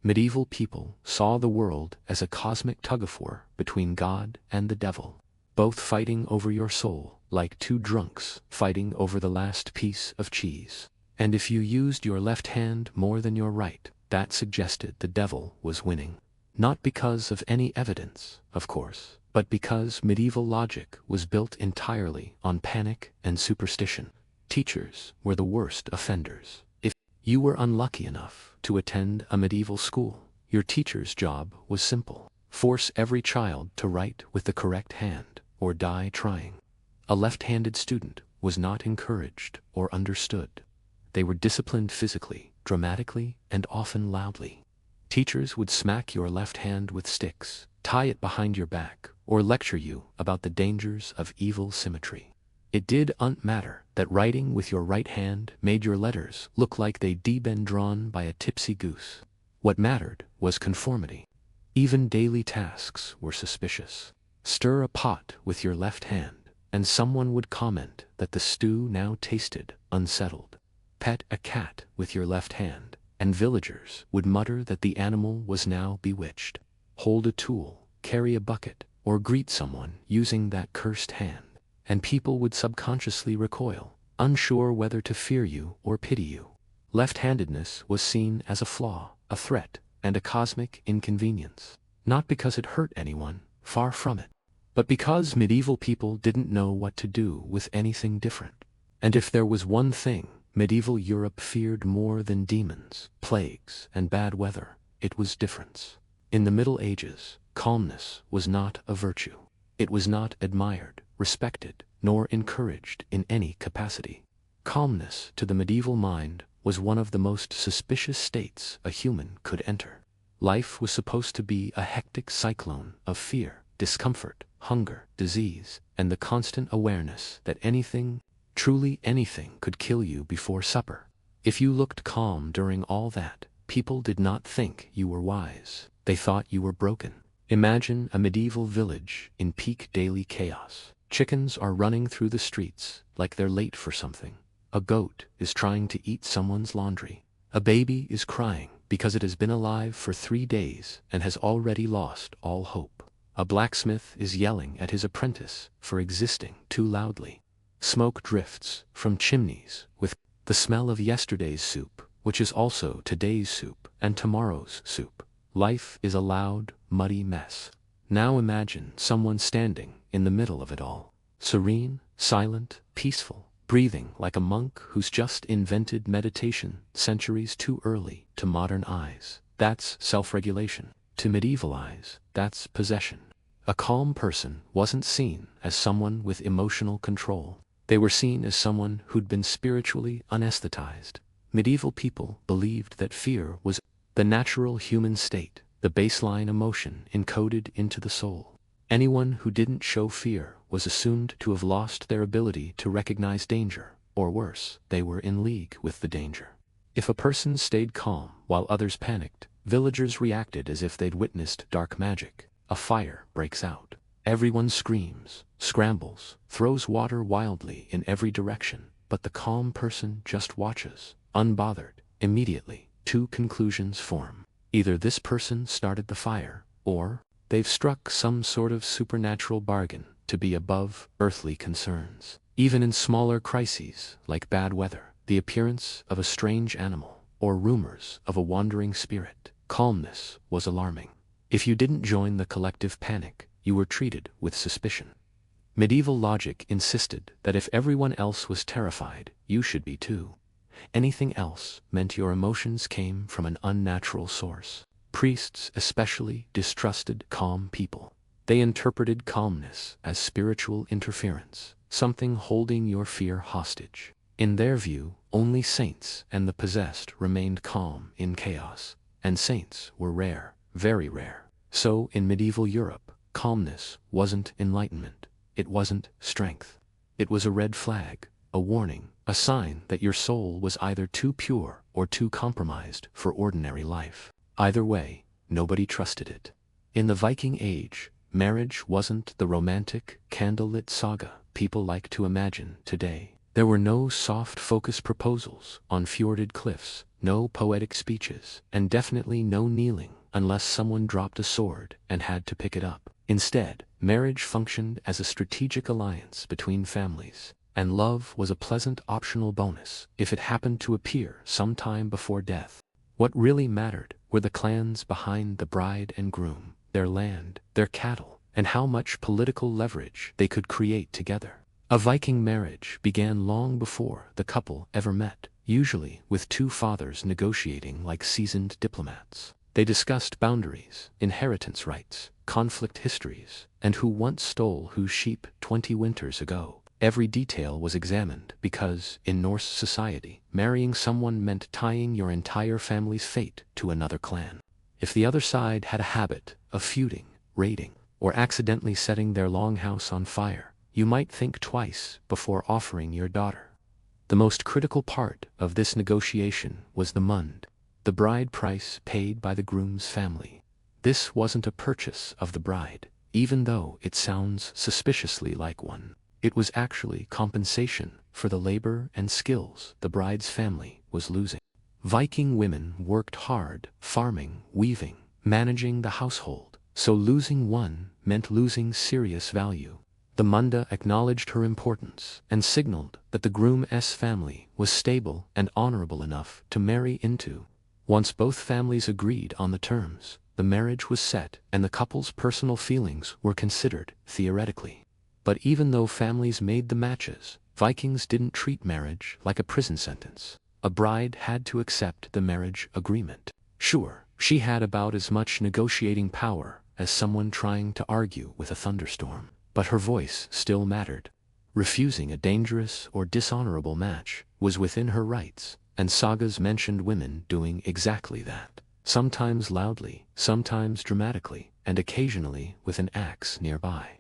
Medieval people saw the world as a cosmic tug-of-war between God and the devil, both fighting over your soul, like two drunks fighting over the last piece of cheese. And if you used your left hand more than your right, that suggested the devil was winning. Not because of any evidence, of course, but because medieval logic was built entirely on panic and superstition. Teachers were the worst offenders. If you were unlucky enough to attend a medieval school, your teacher's job was simple: force every child to write with the correct hand, or die trying. A left-handed student was not encouraged or understood. They were disciplined physically, dramatically, and often loudly. Teachers would smack your left hand with sticks, tie it behind your back, or lecture you about the dangers of evil symmetry. It didn't matter that writing with your right hand made your letters look like they'd been drawn by a tipsy goose. What mattered was conformity. Even daily tasks were suspicious. Stir a pot with your left hand, and someone would comment that the stew now tasted unsettled. Pet a cat with your left hand, and villagers would mutter that the animal was now bewitched. Hold a tool, carry a bucket, or greet someone using that cursed hand, and people would subconsciously recoil, unsure whether to fear you or pity you. Left-handedness was seen as a flaw, a threat, and a cosmic inconvenience. Not because it hurt anyone, far from it, but because medieval people didn't know what to do with anything different. And if there was one thing medieval Europe feared more than demons, plagues, and bad weather, it was difference. In the Middle Ages, calmness was not a virtue. It was not admired, respected, nor encouraged in any capacity. Calmness, to the medieval mind, was one of the most suspicious states a human could enter. Life was supposed to be a hectic cyclone of fear, discomfort, hunger, disease, and the constant awareness that anything, truly anything, could kill you before supper. If you looked calm during all that, people did not think you were wise. They thought you were broken. Imagine a medieval village in peak daily chaos. Chickens are running through the streets like they're late for something. A goat is trying to eat someone's laundry. A baby is crying because it has been alive for 3 days and has already lost all hope. A blacksmith is yelling at his apprentice for existing too loudly. Smoke drifts from chimneys with the smell of yesterday's soup, which is also today's soup and tomorrow's soup. Life is a loud, muddy mess. Now imagine someone standing in the middle of it all, serene, silent, peaceful, breathing like a monk who's just invented meditation centuries too early to modern eyes. That's self-regulation. To medieval eyes, that's possession. A calm person wasn't seen as someone with emotional control. They were seen as someone who'd been spiritually anesthetized. Medieval people believed that fear was the natural human state, the baseline emotion encoded into the soul. Anyone who didn't show fear was assumed to have lost their ability to recognize danger, or worse, they were in league with the danger. If a person stayed calm while others panicked, villagers reacted as if they'd witnessed dark magic. A fire breaks out. Everyone screams, scrambles, throws water wildly in every direction, but the calm person just watches, unbothered. Immediately, 2 conclusions form. Either this person started the fire, or they've struck some sort of supernatural bargain to be above earthly concerns. Even in smaller crises, like bad weather, the appearance of a strange animal, or rumors of a wandering spirit, calmness was alarming. If you didn't join the collective panic, you were treated with suspicion. Medieval logic insisted that if everyone else was terrified, you should be too. Anything else meant your emotions came from an unnatural source. Priests especially distrusted calm people. They interpreted calmness as spiritual interference, something holding your fear hostage. In their view, only saints and the possessed remained calm in chaos, and saints were rare, very rare. So in medieval Europe, calmness wasn't enlightenment. It wasn't strength. It was a red flag, a warning, a sign that your soul was either too pure or too compromised for ordinary life. Either way, nobody trusted it. In the Viking Age, marriage wasn't the romantic, candlelit saga people like to imagine today. There were no soft focus proposals on fjorded cliffs, no poetic speeches, and definitely no kneeling unless someone dropped a sword and had to pick it up. Instead, marriage functioned as a strategic alliance between families, and love was a pleasant optional bonus if it happened to appear sometime before death. What really mattered were the clans behind the bride and groom, their land, their cattle, and how much political leverage they could create together. A Viking marriage began long before the couple ever met, usually with two fathers negotiating like seasoned diplomats. They discussed boundaries, inheritance rights, conflict histories, and who once stole whose sheep 20 winters ago. Every detail was examined because, in Norse society, marrying someone meant tying your entire family's fate to another clan. If the other side had a habit of feuding, raiding, or accidentally setting their longhouse on fire, you might think twice before offering your daughter. The most critical part of this negotiation was the mund, the bride price paid by the groom's family. This wasn't a purchase of the bride, even though it sounds suspiciously like one. It was actually compensation for the labor and skills the bride's family was losing. Viking women worked hard, farming, weaving, managing the household, so losing one meant losing serious value. The Munda acknowledged her importance and signaled that the groom's family was stable and honorable enough to marry into. Once both families agreed on the terms, the marriage was set and the couple's personal feelings were considered, theoretically. But even though families made the matches, Vikings didn't treat marriage like a prison sentence. A bride had to accept the marriage agreement. Sure, she had about as much negotiating power as someone trying to argue with a thunderstorm. But her voice still mattered. Refusing a dangerous or dishonorable match was within her rights, and sagas mentioned women doing exactly that, sometimes loudly, sometimes dramatically, and occasionally with an axe nearby.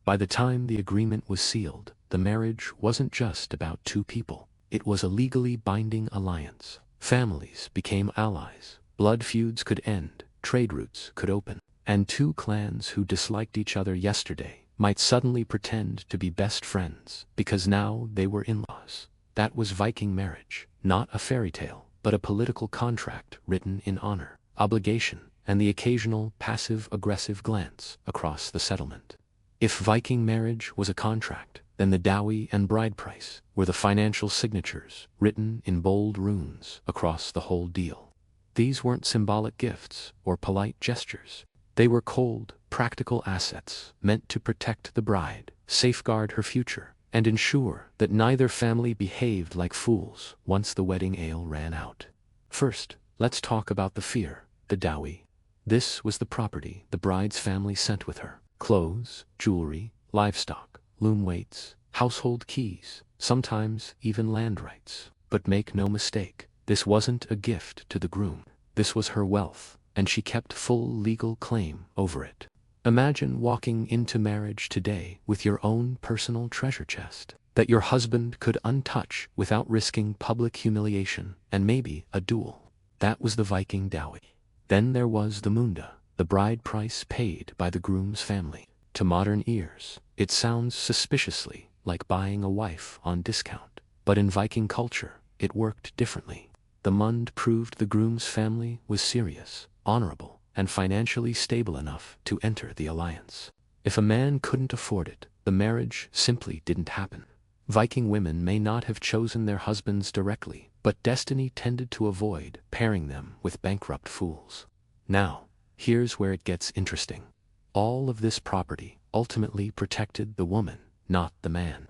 By the time the agreement was sealed, the marriage wasn't just about two people. It was a legally binding alliance. Families became allies, blood feuds could end, trade routes could open, and two clans who disliked each other yesterday might suddenly pretend to be best friends because now they were in-laws. That was Viking marriage, not a fairy tale, but a political contract written in honor, obligation, and the occasional passive-aggressive glance across the settlement. If Viking marriage was a contract, then the dowry and bride price were the financial signatures written in bold runes across the whole deal. These weren't symbolic gifts or polite gestures. They were cold, practical assets meant to protect the bride, safeguard her future, and ensure that neither family behaved like fools once the wedding ale ran out. First, let's talk about the fear, the dowry. This was the property the bride's family sent with her. Clothes, jewelry, livestock, loom weights, household keys, sometimes even land rights. But make no mistake, this wasn't a gift to the groom. This was her wealth, and she kept full legal claim over it. Imagine walking into marriage today with your own personal treasure chest that your husband could untouch without risking public humiliation and maybe a duel. That was the Viking dowry. Then there was the munda, the bride price paid by the groom's family. To modern ears, it sounds suspiciously like buying a wife on discount. But in Viking culture, it worked differently. The mund proved the groom's family was serious, honorable, and financially stable enough to enter the alliance. If a man couldn't afford it, the marriage simply didn't happen. Viking women may not have chosen their husbands directly, but destiny tended to avoid pairing them with bankrupt fools. Now, here's where it gets interesting. All of this property ultimately protected the woman, not the man.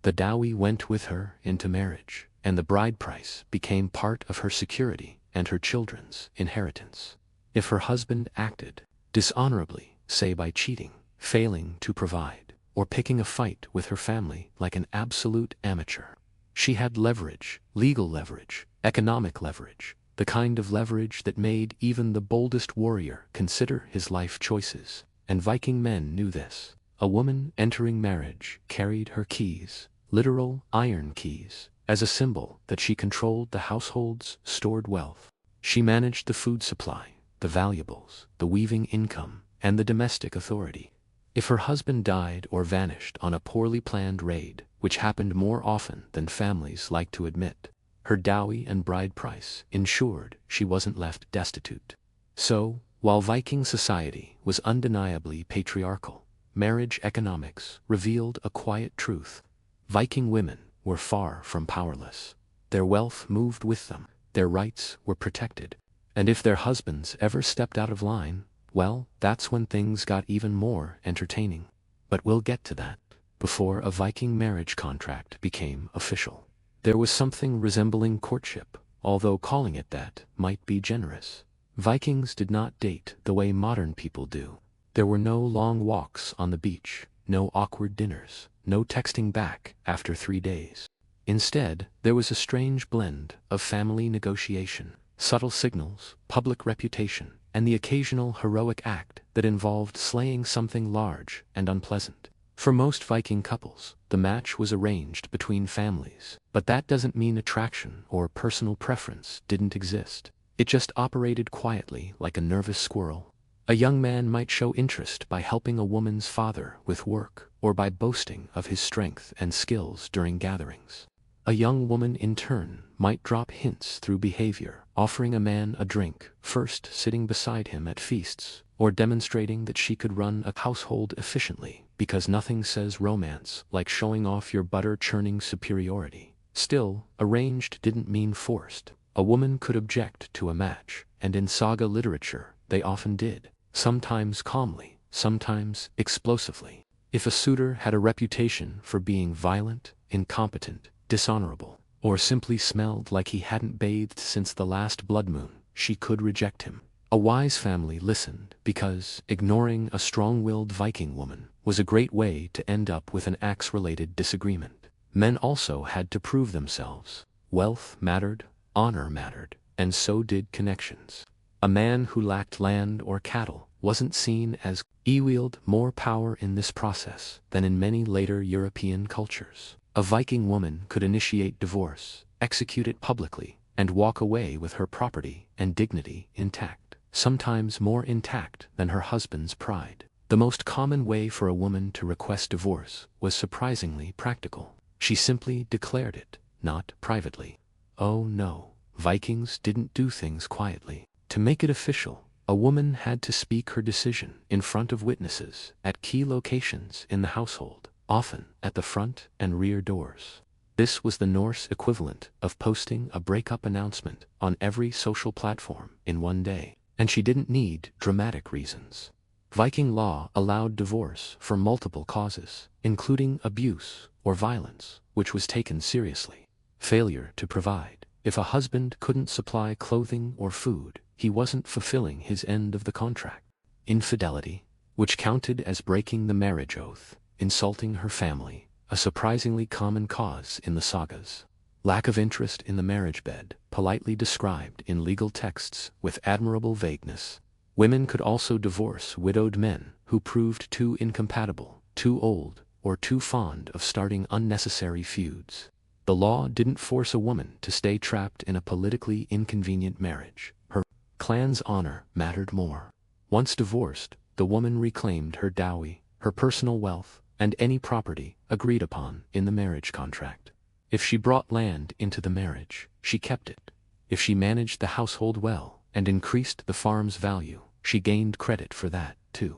The dowry went with her into marriage, and the bride price became part of her security and her children's inheritance. If her husband acted dishonorably, say by cheating, failing to provide, or picking a fight with her family like an absolute amateur, she had leverage, legal leverage, economic leverage, the kind of leverage that made even the boldest warrior consider his life choices. And Viking men knew this. A woman entering marriage carried her keys, literal iron keys, as a symbol that she controlled the household's stored wealth. She managed the food supply, the valuables, the weaving income, and the domestic authority. If her husband died or vanished on a poorly planned raid, which happened more often than families like to admit. Her dowry and bride price ensured she wasn't left destitute. So, while Viking society was undeniably patriarchal, marriage economics revealed a quiet truth. Viking women were far from powerless. Their wealth moved with them, their rights were protected, and if their husbands ever stepped out of line, well, that's when things got even more entertaining. But we'll get to that. Before a Viking marriage contract became official, there was something resembling courtship, although calling it that might be generous. Vikings did not date the way modern people do. There were no long walks on the beach, no awkward dinners, no texting back after 3 days. Instead, there was a strange blend of family negotiation, subtle signals, public reputation, and the occasional heroic act that involved slaying something large and unpleasant. For most Viking couples, the match was arranged between families, but that doesn't mean attraction or personal preference didn't exist. It just operated quietly like a nervous squirrel. A young man might show interest by helping a woman's father with work, or by boasting of his strength and skills during gatherings. A young woman, in turn, might drop hints through behavior, offering a man a drink, first sitting beside him at feasts, or demonstrating that she could run a household efficiently, because nothing says romance like showing off your butter-churning superiority. Still, arranged didn't mean forced. A woman could object to a match, and in saga literature, they often did, sometimes calmly, sometimes explosively. If a suitor had a reputation for being violent, incompetent, dishonorable, or simply smelled like he hadn't bathed since the last blood moon, she could reject him. A wise family listened because ignoring a strong-willed Viking woman was a great way to end up with an axe-related disagreement. Men also had to prove themselves. Wealth mattered, honor mattered, and so did connections. A man who lacked land or cattle wasn't seen as wield more power in this process than in many later European cultures. A Viking woman could initiate divorce, execute it publicly, and walk away with her property and dignity intact, sometimes more intact than her husband's pride. The most common way for a woman to request divorce was surprisingly practical. She simply declared it, not privately. Oh no, Vikings didn't do things quietly. To make it official, a woman had to speak her decision in front of witnesses at key locations in the household, often at the front and rear doors. This was the Norse equivalent of posting a breakup announcement on every social platform in one day, and she didn't need dramatic reasons. Viking law allowed divorce for multiple causes, including abuse or violence, which was taken seriously. Failure to provide. If a husband couldn't supply clothing or food, he wasn't fulfilling his end of the contract. Infidelity, which counted as breaking the marriage oath. Insulting her family, a surprisingly common cause in the sagas. Lack of interest in the marriage bed, politely described in legal texts with admirable vagueness. Women could also divorce widowed men who proved too incompatible, too old, or too fond of starting unnecessary feuds. The law didn't force a woman to stay trapped in a politically inconvenient marriage. Her clan's honor mattered more. Once divorced, the woman reclaimed her dowry, her personal wealth, and any property agreed upon in the marriage contract. If she brought land into the marriage, she kept it. If she managed the household well and increased the farm's value, she gained credit for that, too.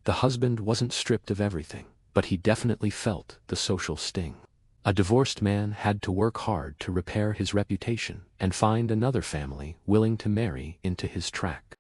The husband wasn't stripped of everything, but he definitely felt the social sting. A divorced man had to work hard to repair his reputation and find another family willing to marry into his track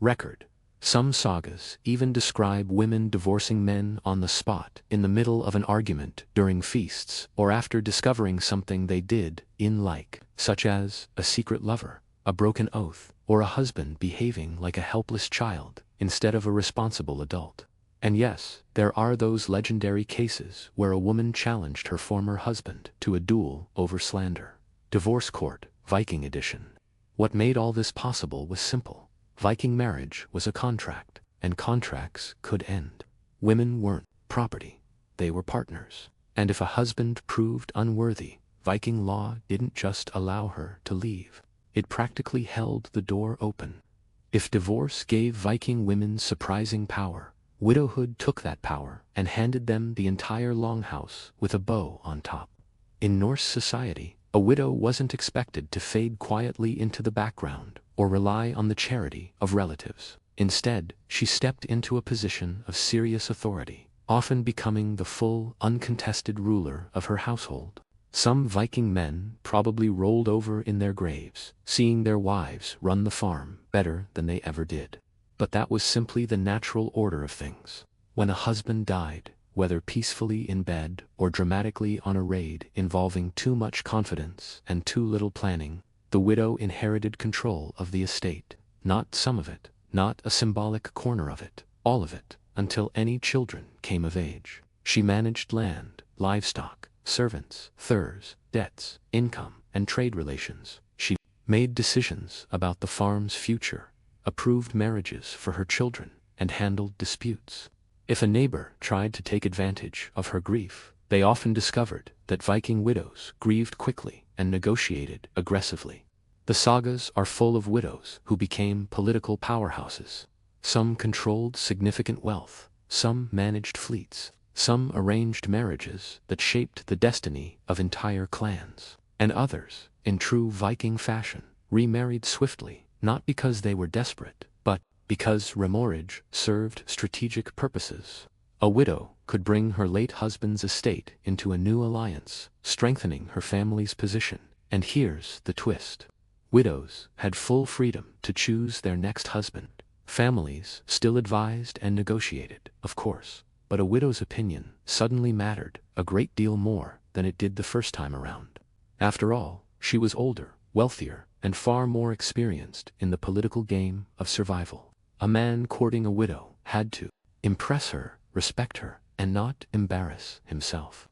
record. Some sagas even describe women divorcing men on the spot in the middle of an argument during feasts or after discovering something they did like, such as a secret lover, a broken oath, or a husband behaving like a helpless child instead of a responsible adult. And yes, there are those legendary cases where a woman challenged her former husband to a duel over slander. Divorce Court, Viking Edition. What made all this possible was simple. Viking marriage was a contract, and contracts could end. Women weren't property, they were partners. And if a husband proved unworthy, Viking law didn't just allow her to leave. It practically held the door open. If divorce gave Viking women surprising power, Widowhood took that power and handed them the entire longhouse with a bow on top. In Norse society, a widow wasn't expected to fade quietly into the background or rely on the charity of relatives. Instead, she stepped into a position of serious authority, often becoming the full, uncontested ruler of her household. Some Viking men probably rolled over in their graves, seeing their wives run the farm better than they ever did. But that was simply the natural order of things. When a husband died, whether peacefully in bed or dramatically on a raid involving too much confidence and too little planning, the widow inherited control of the estate. Not some of it, not a symbolic corner of it, all of it, until any children came of age. She managed land, livestock, servants, thurs, debts, income, and trade relations. She made decisions about the farm's future, approved marriages for her children, and handled disputes. If a neighbor tried to take advantage of her grief, they often discovered that Viking widows grieved quickly and negotiated aggressively. The sagas are full of widows who became political powerhouses. Some controlled significant wealth, some managed fleets, some arranged marriages that shaped the destiny of entire clans, and others, in true Viking fashion, remarried swiftly, not because they were desperate, but because remarriage served strategic purposes. A widow could bring her late husband's estate into a new alliance, strengthening her family's position. And here's the twist. Widows had full freedom to choose their next husband. Families still advised and negotiated, of course, but a widow's opinion suddenly mattered a great deal more than it did the first time around. After all, she was older, wealthier, and far more experienced in the political game of survival. A man courting a widow had to impress her, respect her, and not embarrass himself.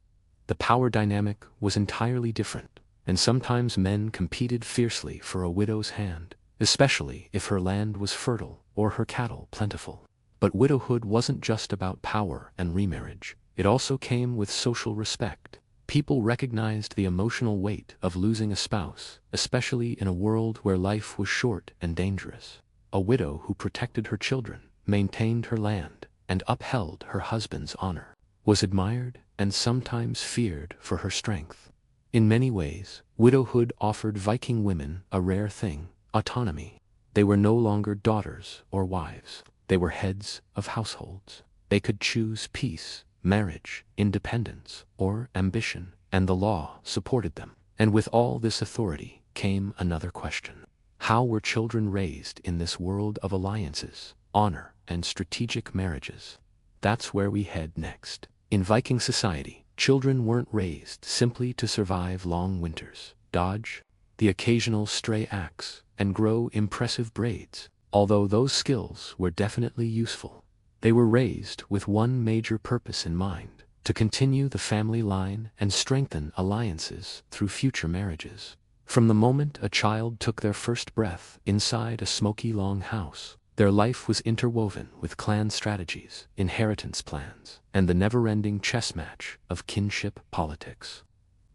The power dynamic was entirely different, and sometimes men competed fiercely for a widow's hand, especially if her land was fertile or her cattle plentiful. But widowhood wasn't just about power and remarriage. It also came with social respect. People recognized the emotional weight of losing a spouse, especially in a world where life was short and dangerous. A widow who protected her children, maintained her land, and upheld her husband's honor was admired and sometimes feared for her strength. In many ways, widowhood offered Viking women a rare thing: autonomy. They were no longer daughters or wives. They were heads of households. They could choose peace, marriage, independence, or ambition, and the law supported them. And with all this authority came another question. How were children raised in this world of alliances, honor, and strategic marriages? That's where we head next. In Viking society, children weren't raised simply to survive long winters, dodge the occasional stray axe, and grow impressive braids. Although those skills were definitely useful, they were raised with one major purpose in mind: to continue the family line and strengthen alliances through future marriages. From the moment a child took their first breath inside a smoky long house, their life was interwoven with clan strategies, inheritance plans, and the never-ending chess match of kinship politics.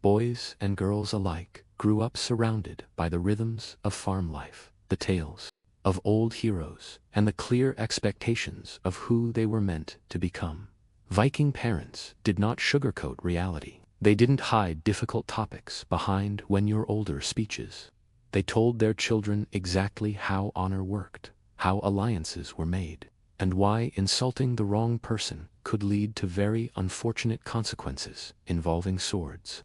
Boys and girls alike grew up surrounded by the rhythms of farm life, the tales of old heroes, and the clear expectations of who they were meant to become. Viking parents did not sugarcoat reality. They didn't hide difficult topics behind "when you're older" speeches. They told their children exactly how honor worked, how alliances were made, and why insulting the wrong person could lead to very unfortunate consequences involving swords.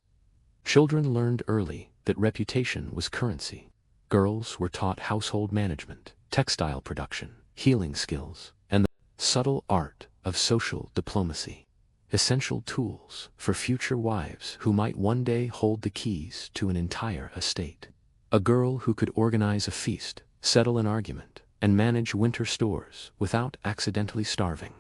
Children learned early that reputation was currency. Girls were taught household management, textile production, healing skills, and the subtle art of social diplomacy, essential tools for future wives who might one day hold the keys to an entire estate. A girl who could organize a feast, settle an argument, and manage winter stores without accidentally starving.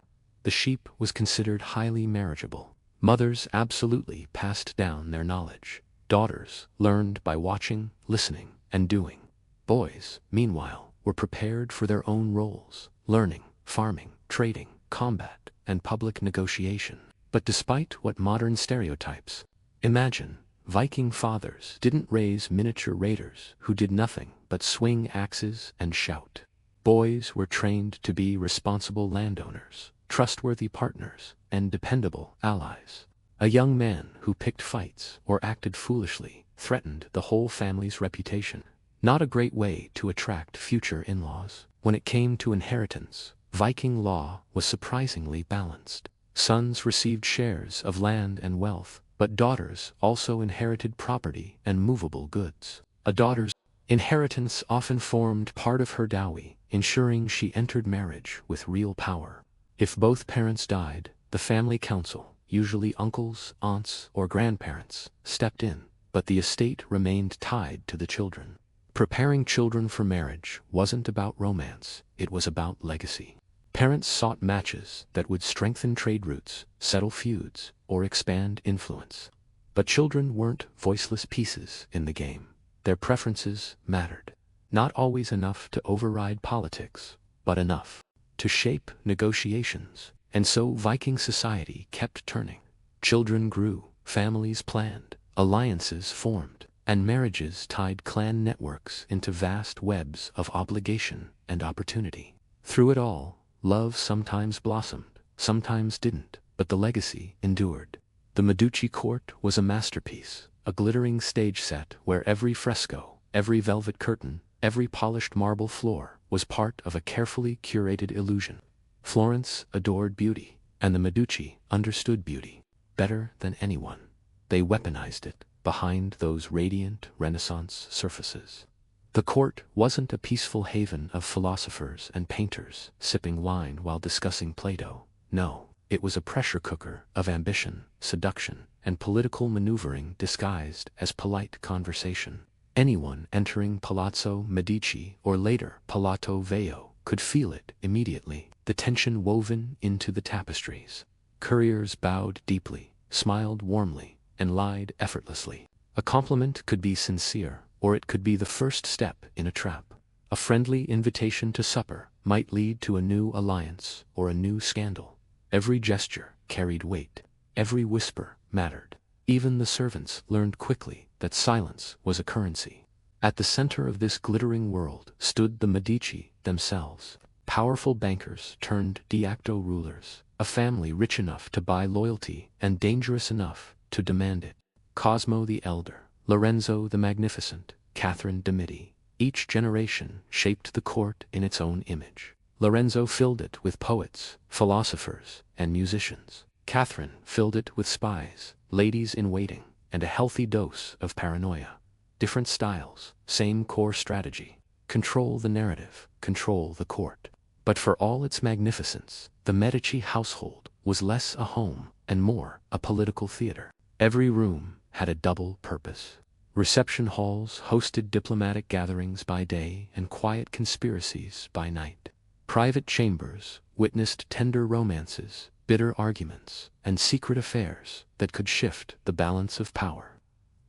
The sheep was considered highly marriageable. Mothers absolutely passed down their knowledge. Daughters learned by watching, listening, and doing. Boys, meanwhile, were prepared for their own roles: learning, farming, trading, combat, and public negotiation. But despite what modern stereotypes imagine, Viking fathers didn't raise miniature raiders who did nothing but swing axes and shout. Boys were trained to be responsible landowners, trustworthy partners, and dependable allies. A young man who picked fights or acted foolishly threatened the whole family's reputation. Not a great way to attract future in-laws. When it came to inheritance, Viking law was surprisingly balanced. Sons received shares of land and wealth, but daughters also inherited property and movable goods. A daughter's inheritance often formed part of her dowry, ensuring she entered marriage with real power. If both parents died, the family council, usually uncles, aunts, or grandparents, stepped in, but the estate remained tied to the children. Preparing children for marriage wasn't about romance, it was about legacy. Parents sought matches that would strengthen trade routes, settle feuds, or expand influence. But children weren't voiceless pieces in the game. Their preferences mattered. Not always enough to override politics, but enough to shape negotiations. And so Viking society kept turning. Children grew, families planned, alliances formed, and marriages tied clan networks into vast webs of obligation and opportunity. Through it all, love sometimes blossomed, sometimes didn't, but the legacy endured. The Medici court was a masterpiece, a glittering stage set where every fresco, every velvet curtain, every polished marble floor was part of a carefully curated illusion. Florence adored beauty, and the Medici understood beauty better than anyone. They weaponized it behind those radiant Renaissance surfaces. The court wasn't a peaceful haven of philosophers and painters sipping wine while discussing Plato. No, it was a pressure cooker of ambition, seduction, and political maneuvering disguised as polite conversation. Anyone entering Palazzo Medici or later Palazzo Veo could feel it immediately, the tension woven into the tapestries. Couriers bowed deeply, smiled warmly, and lied effortlessly. A compliment could be sincere, or it could be the first step in a trap. A friendly invitation to supper might lead to a new alliance or a new scandal. Every gesture carried weight. Every whisper mattered. Even the servants learned quickly that silence was a currency. At the center of this glittering world stood the Medici themselves. Powerful bankers turned de facto rulers, a family rich enough to buy loyalty and dangerous enough to demand it. Cosmo the Elder, Lorenzo the Magnificent, Catherine de' Medici. Each generation shaped the court in its own image. Lorenzo filled it with poets, philosophers, and musicians. Catherine filled it with spies, ladies in waiting, and a healthy dose of paranoia. Different styles, same core strategy. Control the narrative, control the court. But for all its magnificence, the Medici household was less a home and more a political theater. Every room had a double purpose. Reception halls hosted diplomatic gatherings by day and quiet conspiracies by night. Private chambers witnessed tender romances, bitter arguments, and secret affairs that could shift the balance of power.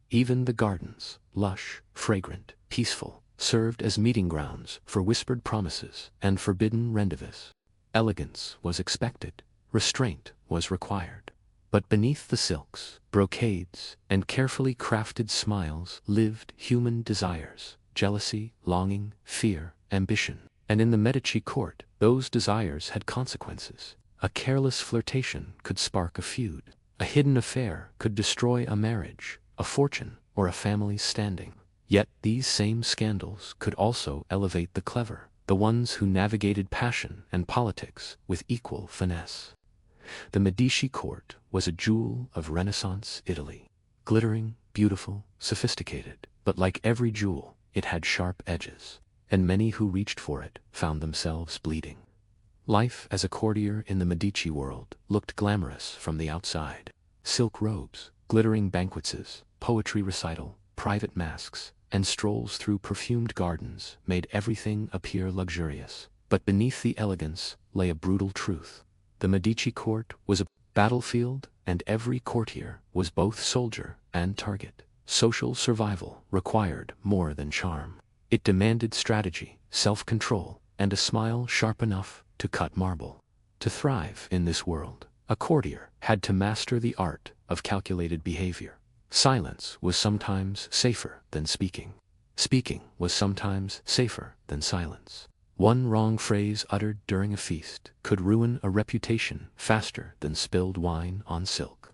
Even the gardens, lush, fragrant, peaceful, served as meeting grounds for whispered promises and forbidden rendezvous. Elegance was expected, restraint was required. But beneath the silks, brocades, and carefully crafted smiles lived human desires, jealousy, longing, fear, ambition. And in the Medici court, those desires had consequences. A careless flirtation could spark a feud. A hidden affair could destroy a marriage, a fortune, or a family's standing. Yet these same scandals could also elevate the clever, the ones who navigated passion and politics with equal finesse. The Medici court was a jewel of Renaissance Italy. Glittering, beautiful, sophisticated, but like every jewel, it had sharp edges, and many who reached for it found themselves bleeding. Life as a courtier in the Medici world looked glamorous from the outside. Silk robes, glittering banquetes, poetry recital, private masks, and strolls through perfumed gardens made everything appear luxurious. But beneath the elegance lay a brutal truth. The Medici court was a battlefield, and every courtier was both soldier and target. Social survival required more than charm. It demanded strategy, self-control, and a smile sharp enough to cut marble. To thrive in this world, a courtier had to master the art of calculated behavior. Silence was sometimes safer than speaking. Speaking was sometimes safer than silence. One wrong phrase uttered during a feast could ruin a reputation faster than spilled wine on silk.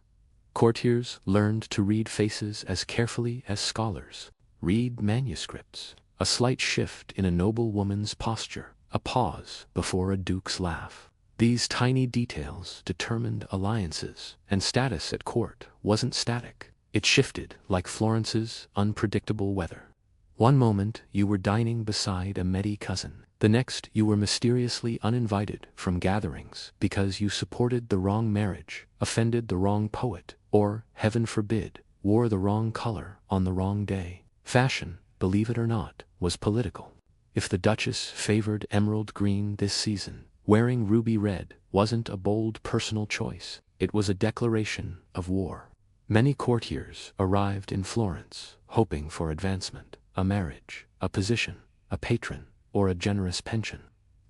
Courtiers learned to read faces as carefully as scholars read manuscripts. A slight shift in a noble woman's posture, a pause before a duke's laugh. These tiny details determined alliances, and status at court wasn't static. It shifted like Florence's unpredictable weather. One moment you were dining beside a Medi cousin. The next you were mysteriously uninvited from gatherings because you supported the wrong marriage, offended the wrong poet, or, heaven forbid, wore the wrong color on the wrong day. Fashion, believe it or not, was political. If the Duchess favored emerald green this season, wearing ruby red wasn't a bold personal choice, it was a declaration of war. Many courtiers arrived in Florence, hoping for advancement, a marriage, a position, a patron, or a generous pension.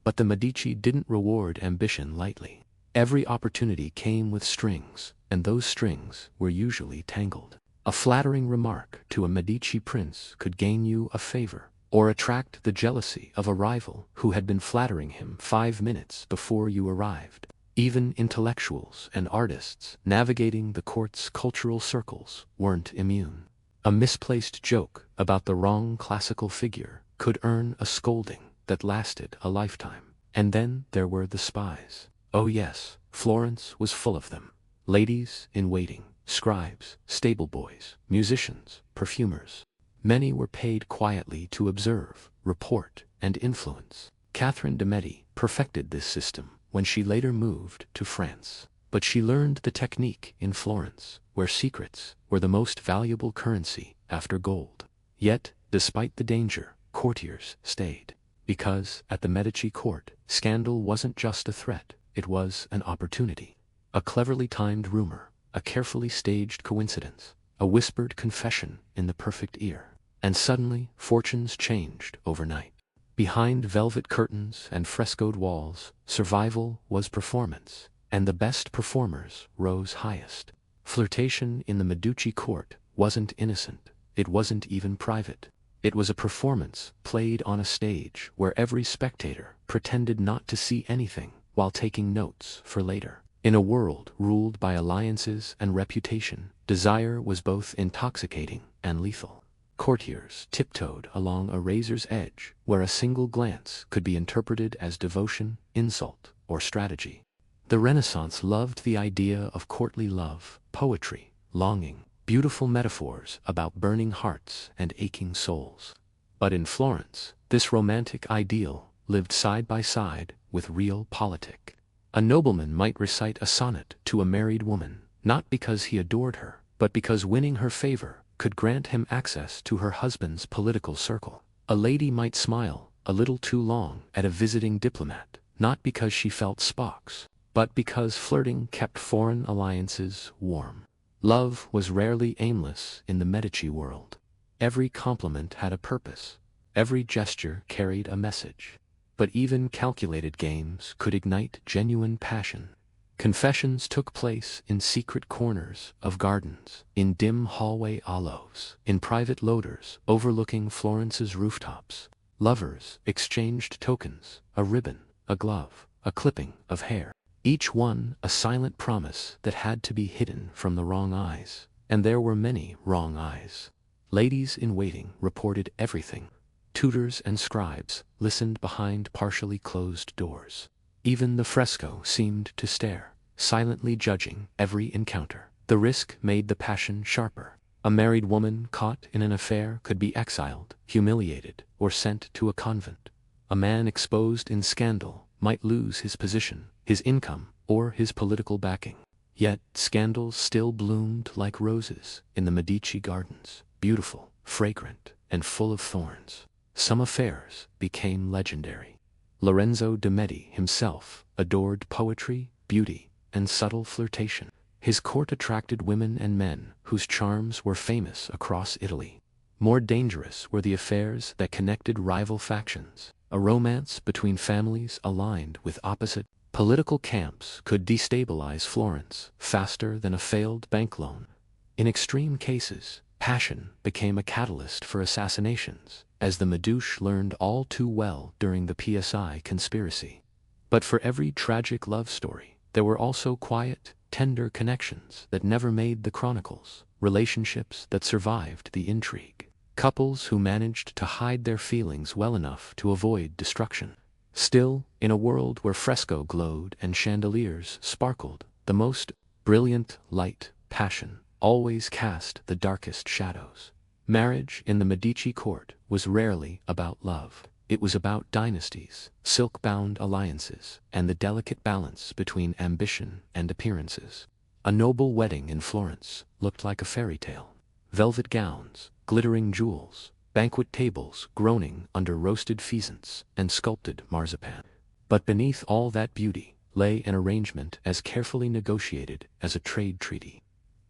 But the Medici didn't reward ambition lightly. Every opportunity came with strings, and those strings were usually tangled. A flattering remark to a Medici prince could gain you a favor, or attract the jealousy of a rival who had been flattering him 5 minutes before you arrived. Even intellectuals and artists navigating the court's cultural circles weren't immune. A misplaced joke about the wrong classical figure could earn a scolding that lasted a lifetime. And then there were the spies. Oh yes, Florence was full of them. Ladies in waiting, scribes, stable boys, musicians, perfumers. Many were paid quietly to observe, report, and influence. Catherine de' Medici perfected this system when she later moved to France. But she learned the technique in Florence, where secrets were the most valuable currency after gold. Yet, despite the danger, courtiers stayed. Because, at the Medici court, scandal wasn't just a threat, it was an opportunity. A cleverly timed rumor, a carefully staged coincidence, a whispered confession in the perfect ear. And suddenly, fortunes changed overnight. Behind velvet curtains and frescoed walls, survival was performance, and the best performers rose highest. Flirtation in the Medici court wasn't innocent, it wasn't even private. It was a performance played on a stage where every spectator pretended not to see anything while taking notes for later. In a world ruled by alliances and reputation, desire was both intoxicating and lethal. Courtiers tiptoed along a razor's edge where a single glance could be interpreted as devotion, insult, or strategy. The Renaissance loved the idea of courtly love, poetry, longing, beautiful metaphors about burning hearts and aching souls. But in Florence, this romantic ideal lived side by side with real politic. A nobleman might recite a sonnet to a married woman, not because he adored her, but because winning her favor could grant him access to her husband's political circle. A lady might smile a little too long at a visiting diplomat, not because she felt Spock's, but because flirting kept foreign alliances warm. Love was rarely aimless in the Medici world. Every compliment had a purpose. Every gesture carried a message. But even calculated games could ignite genuine passion. Confessions took place in secret corners of gardens, in dim hallway aloes, in private loaders overlooking Florence's rooftops. Lovers exchanged tokens, a ribbon, a glove, a clipping of hair. Each one a silent promise that had to be hidden from the wrong eyes. And there were many wrong eyes. Ladies in waiting reported everything. Tutors and scribes listened behind partially closed doors. Even the fresco seemed to stare, silently judging every encounter. The risk made the passion sharper. A married woman caught in an affair could be exiled, humiliated, or sent to a convent. A man exposed in scandal might lose his position, his income, or his political backing. Yet scandals still bloomed like roses in the Medici gardens, beautiful, fragrant, and full of thorns. Some affairs became legendary. Lorenzo de' Medici himself adored poetry, beauty, and subtle flirtation. His court attracted women and men whose charms were famous across Italy. More dangerous were the affairs that connected rival factions. A romance between families aligned with opposite political camps could destabilize Florence faster than a failed bank loan. In extreme cases, Passion became a catalyst for assassinations, as the Madouche learned all too well during the PSI conspiracy. But for every tragic love story, there were also quiet, tender connections that never made the chronicles, relationships that survived the intrigue, couples who managed to hide their feelings well enough to avoid destruction. Still, in a world where fresco glowed and chandeliers sparkled, the most brilliant light, passion, always cast the darkest shadows. Marriage in the Medici court was rarely about love. It was about dynasties, silk-bound alliances, and the delicate balance between ambition and appearances. A noble wedding in Florence looked like a fairy tale. Velvet gowns, glittering jewels, banquet tables groaning under roasted pheasants and sculpted marzipan. But beneath all that beauty lay an arrangement as carefully negotiated as a trade treaty.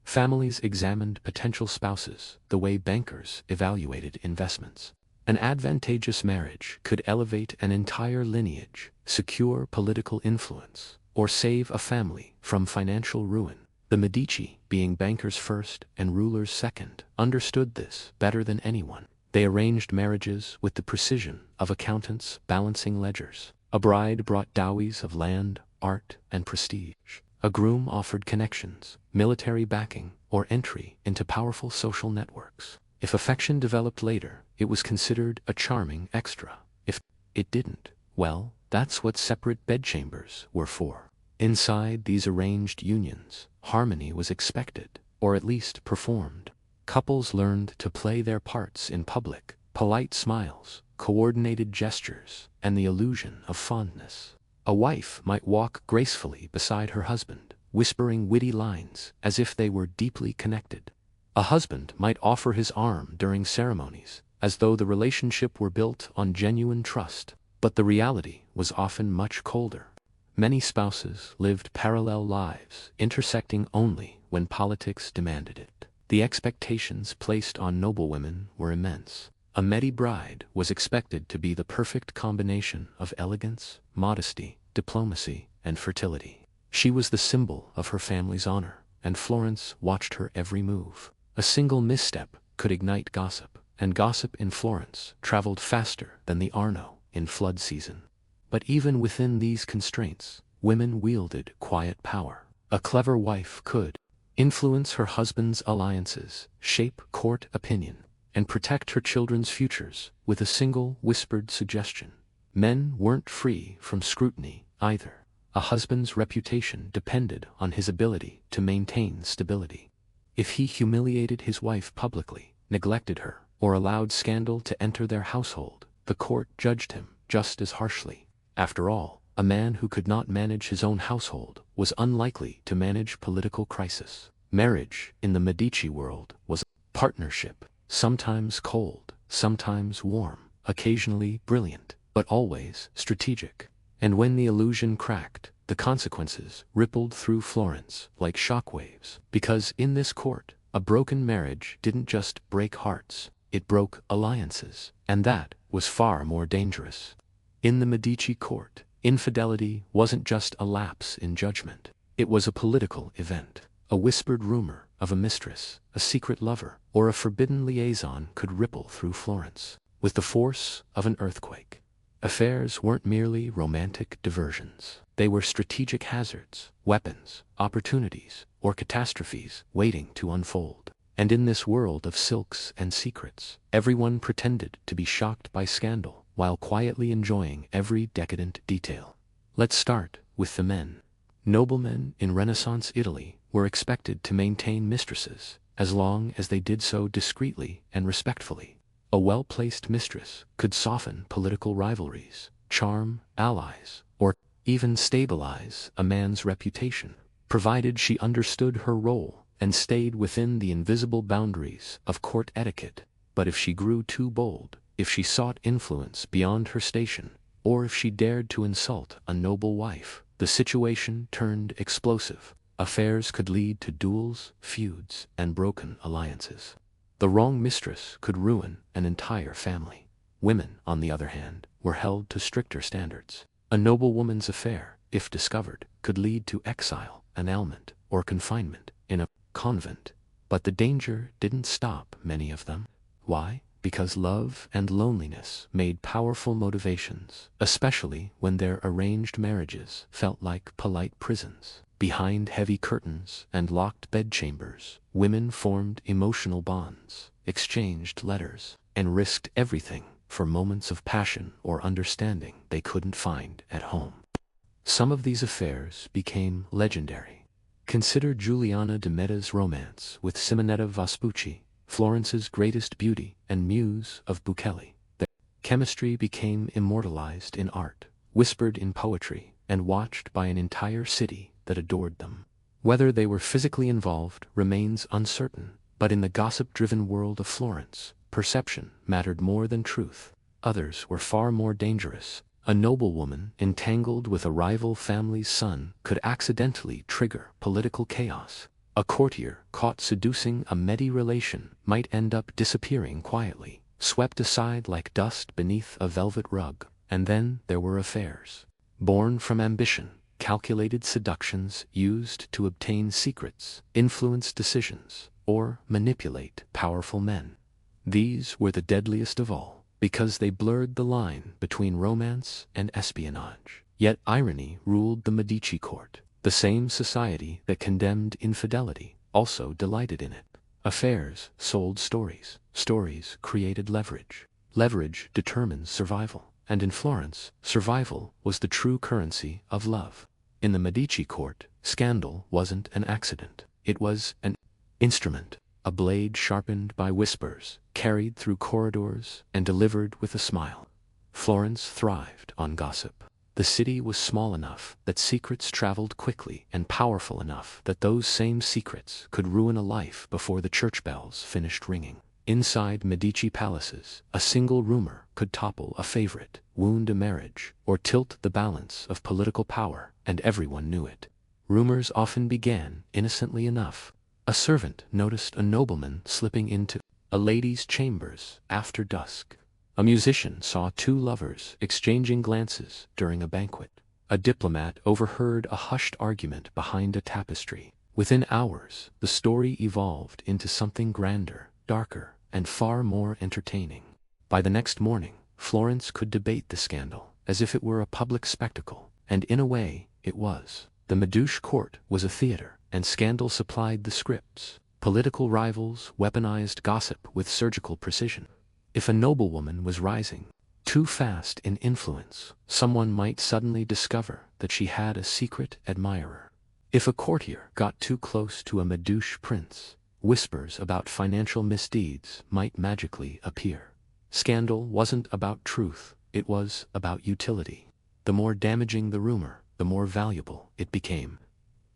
Families examined potential spouses the way bankers evaluated investments. An advantageous marriage could elevate an entire lineage, secure political influence, or save a family from financial ruin. The Medici, being bankers first and rulers second, understood this better than anyone. They arranged marriages with the precision of accountants balancing ledgers. A bride brought dowries of land, art, and prestige. A groom offered connections, military backing, or entry into powerful social networks. If affection developed later, it was considered a charming extra. If it didn't, well, that's what separate bedchambers were for. Inside these arranged unions, harmony was expected, or at least performed. Couples learned to play their parts in public, polite smiles, coordinated gestures, and the illusion of fondness. A wife might walk gracefully beside her husband, whispering witty lines as if they were deeply connected. A husband might offer his arm during ceremonies, as though the relationship were built on genuine trust, but the reality was often much colder. Many spouses lived parallel lives, intersecting only when politics demanded it. The expectations placed on noblewomen were immense. A Medi bride was expected to be the perfect combination of elegance, modesty, diplomacy, and fertility. She was the symbol of her family's honor, and Florence watched her every move. A single misstep could ignite gossip, and gossip in Florence traveled faster than the Arno in flood season. But even within these constraints, women wielded quiet power. A clever wife could influence her husband's alliances, shape court opinion, and protect her children's futures with a single whispered suggestion. Men weren't free from scrutiny either. A husband's reputation depended on his ability to maintain stability. If he humiliated his wife publicly, neglected her, or allowed scandal to enter their household, the court judged him just as harshly. After all, a man who could not manage his own household was unlikely to manage political crisis. Marriage in the Medici world was a partnership, sometimes cold, sometimes warm, occasionally brilliant, but always strategic. And when the illusion cracked, the consequences rippled through Florence like shockwaves. Because in this court, a broken marriage didn't just break hearts, it broke alliances, and that was far more dangerous. In the Medici court, infidelity wasn't just a lapse in judgment. It was a political event. A whispered rumor of a mistress, a secret lover, or a forbidden liaison could ripple through Florence with the force of an earthquake. Affairs weren't merely romantic diversions. They were strategic hazards, weapons, opportunities, or catastrophes waiting to unfold. And in this world of silks and secrets, everyone pretended to be shocked by scandal while quietly enjoying every decadent detail. Let's start with the men. Noblemen in Renaissance Italy were expected to maintain mistresses, as long as they did so discreetly and respectfully. A well-placed mistress could soften political rivalries, charm allies, or even stabilize a man's reputation, provided she understood her role and stayed within the invisible boundaries of court etiquette. But if she grew too bold, if she sought influence beyond her station, or if she dared to insult a noble wife, the situation turned explosive. Affairs could lead to duels, feuds, and broken alliances. The wrong mistress could ruin an entire family. Women, on the other hand, were held to stricter standards. A noblewoman's affair, if discovered, could lead to exile, annulment, or confinement in a convent. But the danger didn't stop many of them. Why? Because love and loneliness made powerful motivations, especially when their arranged marriages felt like polite prisons. Behind heavy curtains and locked bedchambers, women formed emotional bonds, exchanged letters, and risked everything for moments of passion or understanding they couldn't find at home. Some of these affairs became legendary. Consider Giuliana de Media's romance with Simonetta Vespucci, Florence's greatest beauty and muse of Buccelli. Their chemistry became immortalized in art, whispered in poetry, and watched by an entire city that adored them. Whether they were physically involved remains uncertain, but in the gossip-driven world of Florence, perception mattered more than truth. Others were far more dangerous. A noblewoman entangled with a rival family's son could accidentally trigger political chaos. A courtier caught seducing a Medi relation might end up disappearing quietly, swept aside like dust beneath a velvet rug. And then there were affairs. Born from ambition, calculated seductions used to obtain secrets, influence decisions, or manipulate powerful men. These were the deadliest of all, because they blurred the line between romance and espionage. Yet irony ruled the Medici court. The same society that condemned infidelity also delighted in it. Affairs sold stories. Stories created leverage. Leverage determines survival. And in Florence, survival was the true currency of love. In the Medici court, scandal wasn't an accident. It was an instrument, a blade sharpened by whispers, carried through corridors, and delivered with a smile. Florence thrived on gossip. The city was small enough that secrets traveled quickly and powerful enough that those same secrets could ruin a life before the church bells finished ringing. Inside Medici palaces, a single rumor could topple a favorite, wound a marriage, or tilt the balance of political power, and everyone knew it. Rumors often began innocently enough. A servant noticed a nobleman slipping into a lady's chambers after dusk. A musician saw two lovers exchanging glances during a banquet. A diplomat overheard a hushed argument behind a tapestry. Within hours, the story evolved into something grander, darker, and far more entertaining. By the next morning, Florence could debate the scandal as if it were a public spectacle, and in a way, it was. The Medici court was a theater, and scandal supplied the scripts. Political rivals weaponized gossip with surgical precision. If a noblewoman was rising too fast in influence, someone might suddenly discover that she had a secret admirer. If a courtier got too close to a Medici prince, whispers about financial misdeeds might magically appear. Scandal wasn't about truth, it was about utility. The more damaging the rumor, the more valuable it became.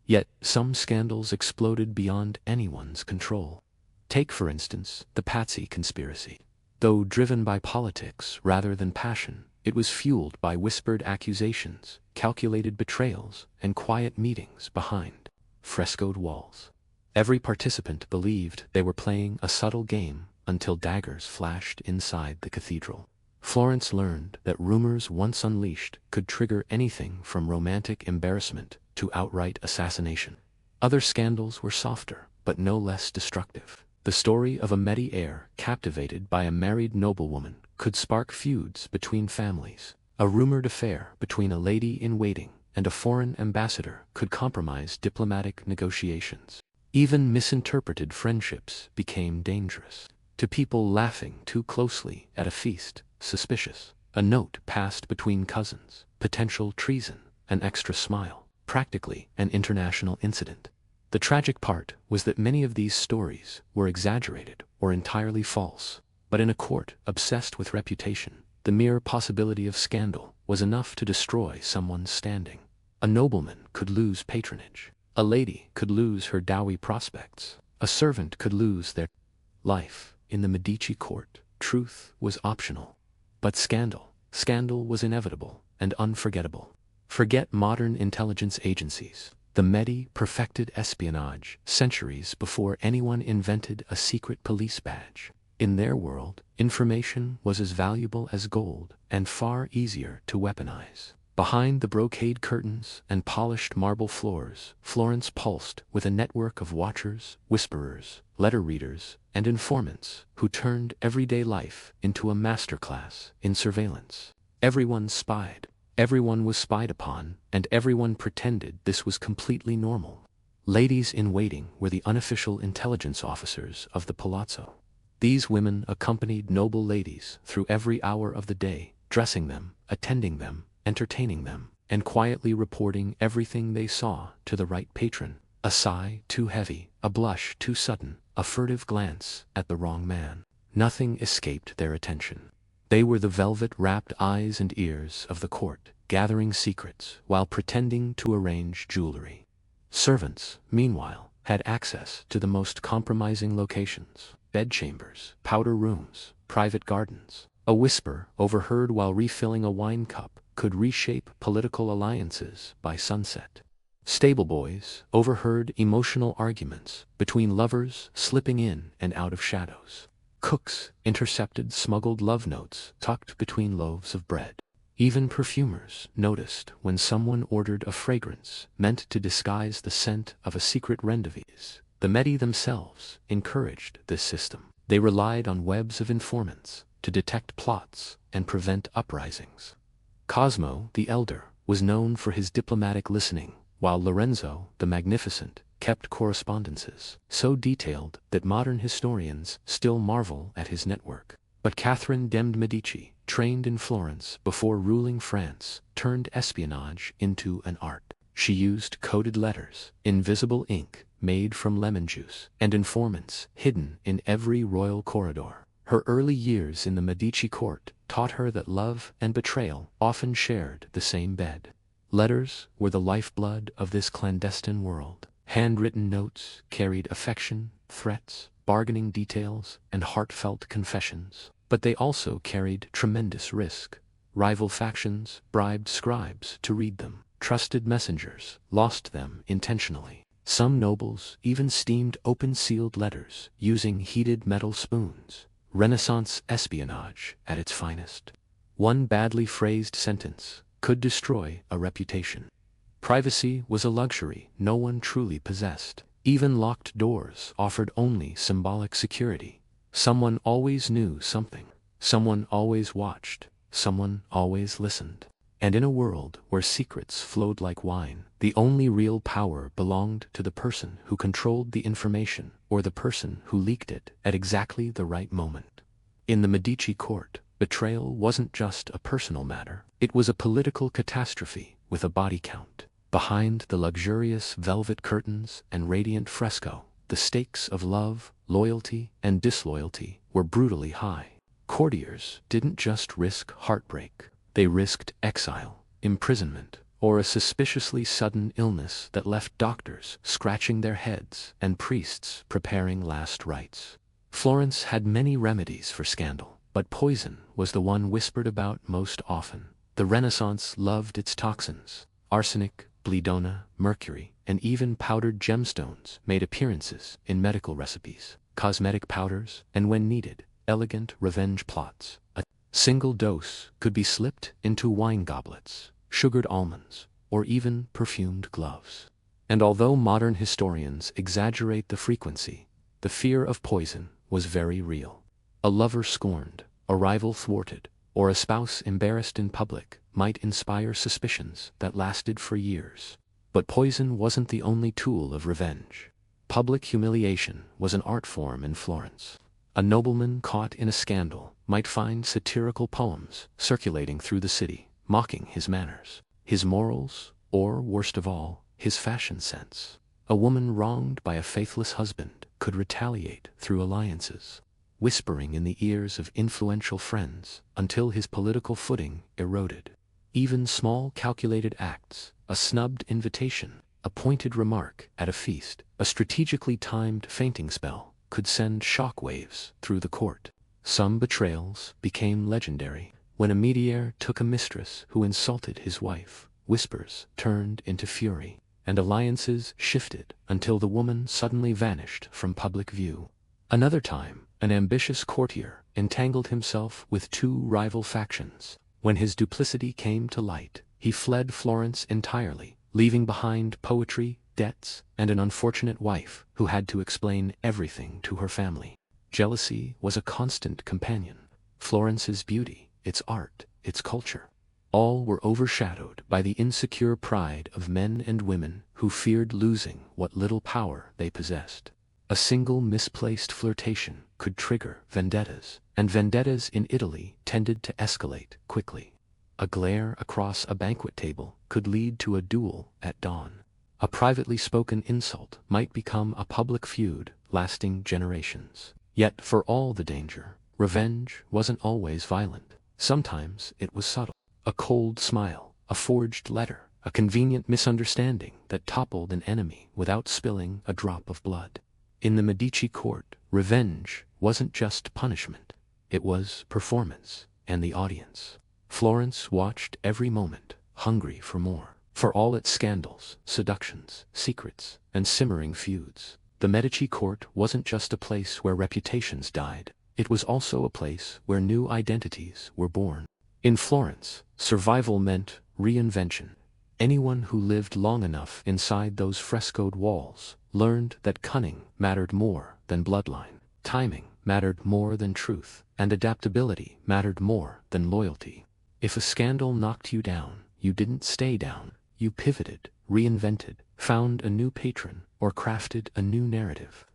Yet, some scandals exploded beyond anyone's control. Take, for instance, the Patsy conspiracy. Though driven by politics rather than passion, it was fueled by whispered accusations, calculated betrayals, and quiet meetings behind frescoed walls. Every participant believed they were playing a subtle game until daggers flashed inside the cathedral. Florence learned that rumors once unleashed could trigger anything from romantic embarrassment to outright assassination. Other scandals were softer, but no less destructive. The story of a Medi heir captivated by a married noblewoman could spark feuds between families. A rumored affair between a lady-in-waiting and a foreign ambassador could compromise diplomatic negotiations. Even misinterpreted friendships became dangerous. To people laughing too closely at a feast, suspicious. A note passed between cousins, potential treason, an extra smile, practically an international incident. The tragic part was that many of these stories were exaggerated or entirely false, but in a court obsessed with reputation, the mere possibility of scandal was enough to destroy someone's standing. A nobleman could lose patronage. A lady could lose her dowry prospects. A servant could lose their life. In the Medici court, truth was optional. But scandal was inevitable and unforgettable. Forget modern intelligence agencies. The Medi perfected espionage centuries before anyone invented a secret police badge. In their world, information was as valuable as gold and far easier to weaponize. Behind the brocade curtains and polished marble floors, Florence pulsed with a network of watchers, whisperers, letter readers, and informants who turned everyday life into a masterclass in surveillance. Everyone spied, everyone was spied upon, and everyone pretended this was completely normal. Ladies in waiting were the unofficial intelligence officers of the palazzo. These women accompanied noble ladies through every hour of the day, dressing them, attending them, entertaining them, and quietly reporting everything they saw to the right patron. A sigh too heavy, a blush too sudden, a furtive glance at the wrong man. Nothing escaped their attention. They were the velvet-wrapped eyes and ears of the court, gathering secrets while pretending to arrange jewelry. Servants, meanwhile, had access to the most compromising locations: bedchambers, powder rooms, private gardens. A whisper overheard while refilling a wine cup could reshape political alliances by sunset. Stableboys overheard emotional arguments between lovers slipping in and out of shadows. Cooks intercepted smuggled love notes tucked between loaves of bread. Even perfumers noticed when someone ordered a fragrance meant to disguise the scent of a secret rendezvous. The Medi themselves encouraged this system. They relied on webs of informants to detect plots and prevent uprisings. Cosmo the Elder was known for his diplomatic listening, while Lorenzo the Magnificent kept correspondences so detailed that modern historians still marvel at his network. But Catherine de' Medici, trained in Florence before ruling France, turned espionage into an art. She used coded letters, invisible ink made from lemon juice, and informants hidden in every royal corridor. Her early years in the Medici court taught her that love and betrayal often shared the same bed. Letters were the lifeblood of this clandestine world. Handwritten notes carried affection, threats, bargaining details, and heartfelt confessions. But they also carried tremendous risk. Rival factions bribed scribes to read them. Trusted messengers lost them intentionally. Some nobles even steamed open-sealed letters using heated metal spoons. Renaissance espionage at its finest. One badly phrased sentence could destroy a reputation. Privacy was a luxury no one truly possessed. Even locked doors offered only symbolic security. Someone always knew something. Someone always watched. Someone always listened. And in a world where secrets flowed like wine, the only real power belonged to the person who controlled the information or the person who leaked it at exactly the right moment. In the Medici court, betrayal wasn't just a personal matter. It was a political catastrophe with a body count. Behind the luxurious velvet curtains and radiant fresco, the stakes of love, loyalty, and disloyalty were brutally high. Courtiers didn't just risk heartbreak. They risked exile, imprisonment, or a suspiciously sudden illness that left doctors scratching their heads and priests preparing last rites. Florence had many remedies for scandal, but poison was the one whispered about most often. The Renaissance loved its toxins. Arsenic, belladonna, mercury, and even powdered gemstones made appearances in medical recipes, cosmetic powders, and when needed, elegant revenge plots. A single dose could be slipped into wine goblets, sugared almonds, or even perfumed gloves. And although modern historians exaggerate the frequency, the fear of poison was very real. A lover scorned, a rival thwarted, or a spouse embarrassed in public might inspire suspicions that lasted for years. But poison wasn't the only tool of revenge. Public humiliation was an art form in Florence. A nobleman caught in a scandal might find satirical poems circulating through the city, mocking his manners, his morals, or, worst of all, his fashion sense. A woman wronged by a faithless husband could retaliate through alliances, whispering in the ears of influential friends until his political footing eroded. Even small calculated acts, a snubbed invitation, a pointed remark at a feast, a strategically timed fainting spell, could send shock waves through the court. Some betrayals became legendary. When a métier took a mistress who insulted his wife, whispers turned into fury, and alliances shifted until the woman suddenly vanished from public view. Another time, an ambitious courtier entangled himself with two rival factions. When his duplicity came to light, he fled Florence entirely, leaving behind poetry, debts, and an unfortunate wife who had to explain everything to her family. Jealousy was a constant companion. Florence's beauty, its art, its culture, all were overshadowed by the insecure pride of men and women who feared losing what little power they possessed. A single misplaced flirtation could trigger vendettas, and vendettas in Italy tended to escalate quickly. A glare across a banquet table could lead to a duel at dawn. A privately spoken insult might become a public feud lasting generations. Yet for all the danger, revenge wasn't always violent. Sometimes it was subtle. A cold smile, a forged letter, a convenient misunderstanding that toppled an enemy without spilling a drop of blood. In the Medici court, revenge wasn't just punishment. It was performance and the audience. Florence watched every moment, hungry for more. For all its scandals, seductions, secrets, and simmering feuds, the Medici court wasn't just a place where reputations died. It was also a place where new identities were born. In Florence, survival meant reinvention. Anyone who lived long enough inside those frescoed walls learned that cunning mattered more than bloodline, timing mattered more than truth, and adaptability mattered more than loyalty. If a scandal knocked you down, you didn't stay down. You pivoted, reinvented, found a new patron, or crafted a new narrative.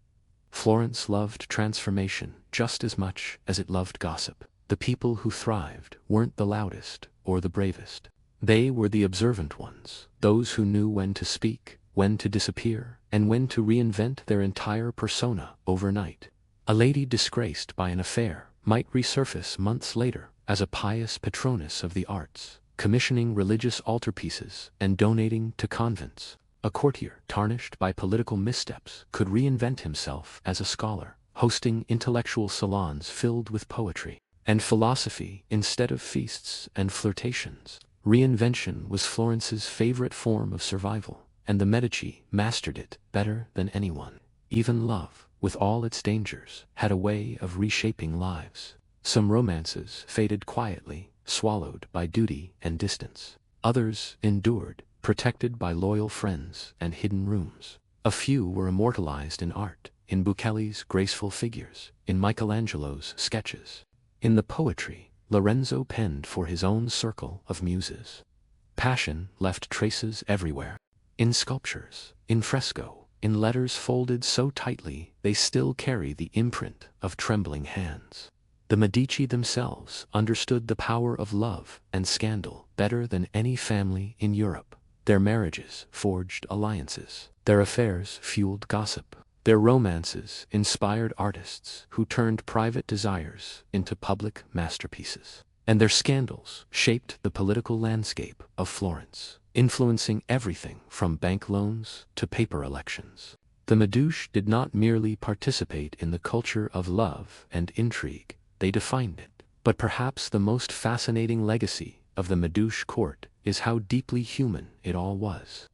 Florence loved transformation just as much as it loved gossip. The people who thrived weren't the loudest or the bravest. They were the observant ones, those who knew when to speak, when to disappear, and when to reinvent their entire persona overnight. A lady disgraced by an affair might resurface months later as a pious patroness of the arts, commissioning religious altarpieces and donating to convents. A courtier tarnished by political missteps could reinvent himself as a scholar, hosting intellectual salons filled with poetry and philosophy instead of feasts and flirtations. Reinvention was Florence's favorite form of survival, and the Medici mastered it better than anyone. Even love, with all its dangers, had a way of reshaping lives. Some romances faded quietly, swallowed by duty and distance. Others endured, protected by loyal friends and hidden rooms. A few were immortalized in art, in Buchelli's graceful figures, in Michelangelo's sketches. In the poetry, Lorenzo penned for his own circle of muses. Passion left traces everywhere. In sculptures, in fresco, in letters folded so tightly they still carry the imprint of trembling hands. The Medici themselves understood the power of love and scandal better than any family in Europe. Their marriages forged alliances. Their affairs fueled gossip. Their romances inspired artists who turned private desires into public masterpieces. And their scandals shaped the political landscape of Florence, influencing everything from bank loans to paper elections. The Medici did not merely participate in the culture of love and intrigue, they defined it. But perhaps the most fascinating legacy of the Medici court is how deeply human it all was.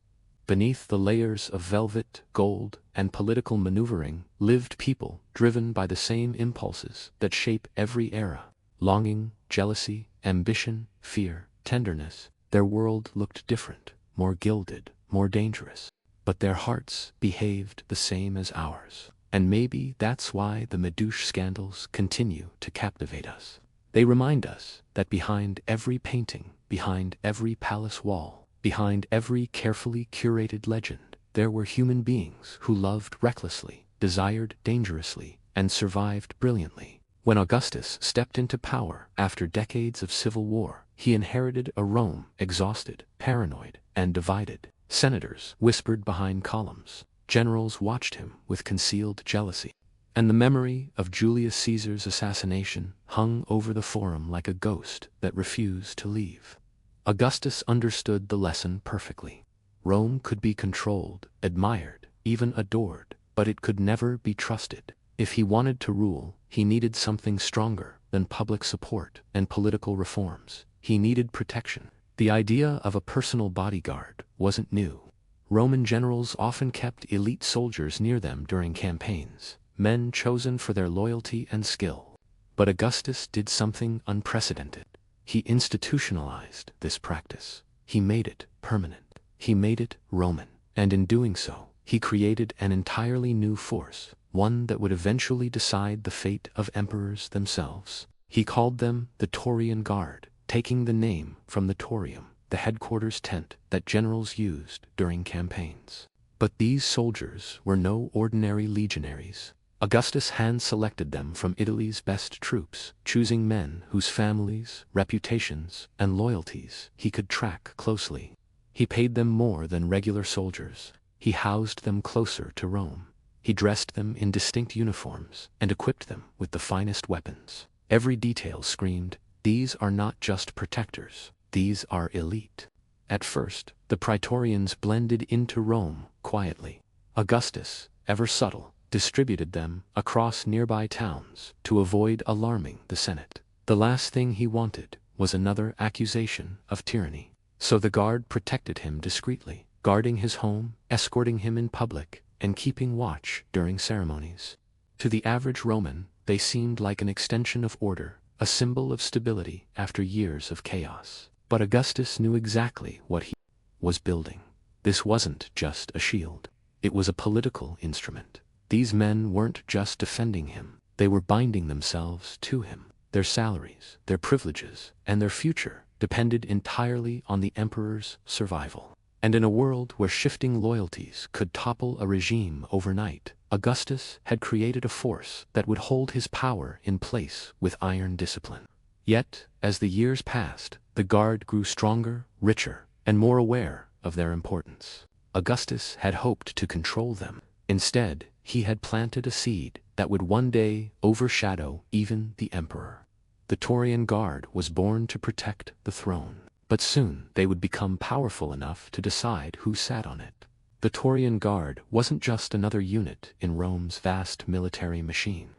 Beneath the layers of velvet, gold, and political maneuvering lived people driven by the same impulses that shape every era. Longing, jealousy, ambition, fear, tenderness. Their world looked different, more gilded, more dangerous. But their hearts behaved the same as ours. And maybe that's why the Medici scandals continue to captivate us. They remind us that behind every painting, behind every palace wall, behind every carefully curated legend, there were human beings who loved recklessly, desired dangerously, and survived brilliantly. When Augustus stepped into power after decades of civil war, he inherited a Rome exhausted, paranoid, and divided. Senators whispered behind columns. Generals watched him with concealed jealousy. And the memory of Julius Caesar's assassination hung over the forum like a ghost that refused to leave. Augustus understood the lesson perfectly. Rome could be controlled, admired, even adored, but it could never be trusted. If he wanted to rule, he needed something stronger than public support and political reforms. He needed protection. The idea of a personal bodyguard wasn't new. Roman generals often kept elite soldiers near them during campaigns, men chosen for their loyalty and skill. But Augustus did something unprecedented. He institutionalized this practice. he made it permanent. He made it Roman. And in doing so, he created an entirely new force, one that would eventually decide the fate of emperors themselves. He called them the Taurian Guard, taking the name from the Taurium, the headquarters tent that generals used during campaigns. But these soldiers were no ordinary legionaries. Augustus hand-selected them from Italy's best troops, choosing men whose families, reputations, and loyalties he could track closely. He paid them more than regular soldiers. He housed them closer to Rome. He dressed them in distinct uniforms and equipped them with the finest weapons. Every detail screamed, "These are not just protectors, these are elite." At first, the Praetorians blended into Rome quietly. Augustus, ever subtle, distributed them across nearby towns to avoid alarming the Senate. The last thing he wanted was another accusation of tyranny. So the guard protected him discreetly, guarding his home, escorting him in public, and keeping watch during ceremonies. To the average Roman, they seemed like an extension of order, a symbol of stability after years of chaos. But Augustus knew exactly what he was building. This wasn't just a shield. It was a political instrument. These men weren't just defending him. They were binding themselves to him. Their salaries, their privileges, and their future depended entirely on the emperor's survival. And in a world where shifting loyalties could topple a regime overnight, Augustus had created a force that would hold his power in place with iron discipline. Yet, as the years passed, the guard grew stronger, richer, and more aware of their importance. Augustus had hoped to control them. Instead, he had planted a seed that would one day overshadow even the emperor. The Taurian Guard was born to protect the throne, but soon they would become powerful enough to decide who sat on it. The Taurian Guard wasn't just another unit in Rome's vast military machine.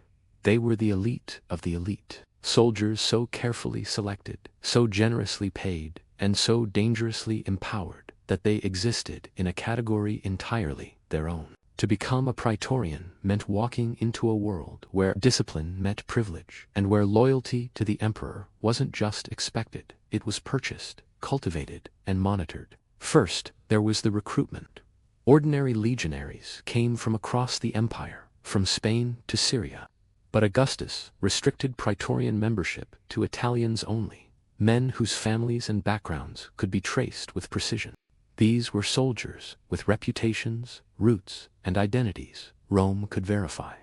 They were the elite of the elite, soldiers so carefully selected, so generously paid, and so dangerously empowered that they existed in a category entirely their own. To become a Praetorian meant walking into a world where discipline met privilege, and where loyalty to the emperor wasn't just expected, it was purchased, cultivated, and monitored. First, there was the recruitment. Ordinary legionaries came from across the empire, from Spain to Syria. But Augustus restricted Praetorian membership to Italians only, men whose families and backgrounds could be traced with precision. These were soldiers with reputations, roots, and identities Rome could verify.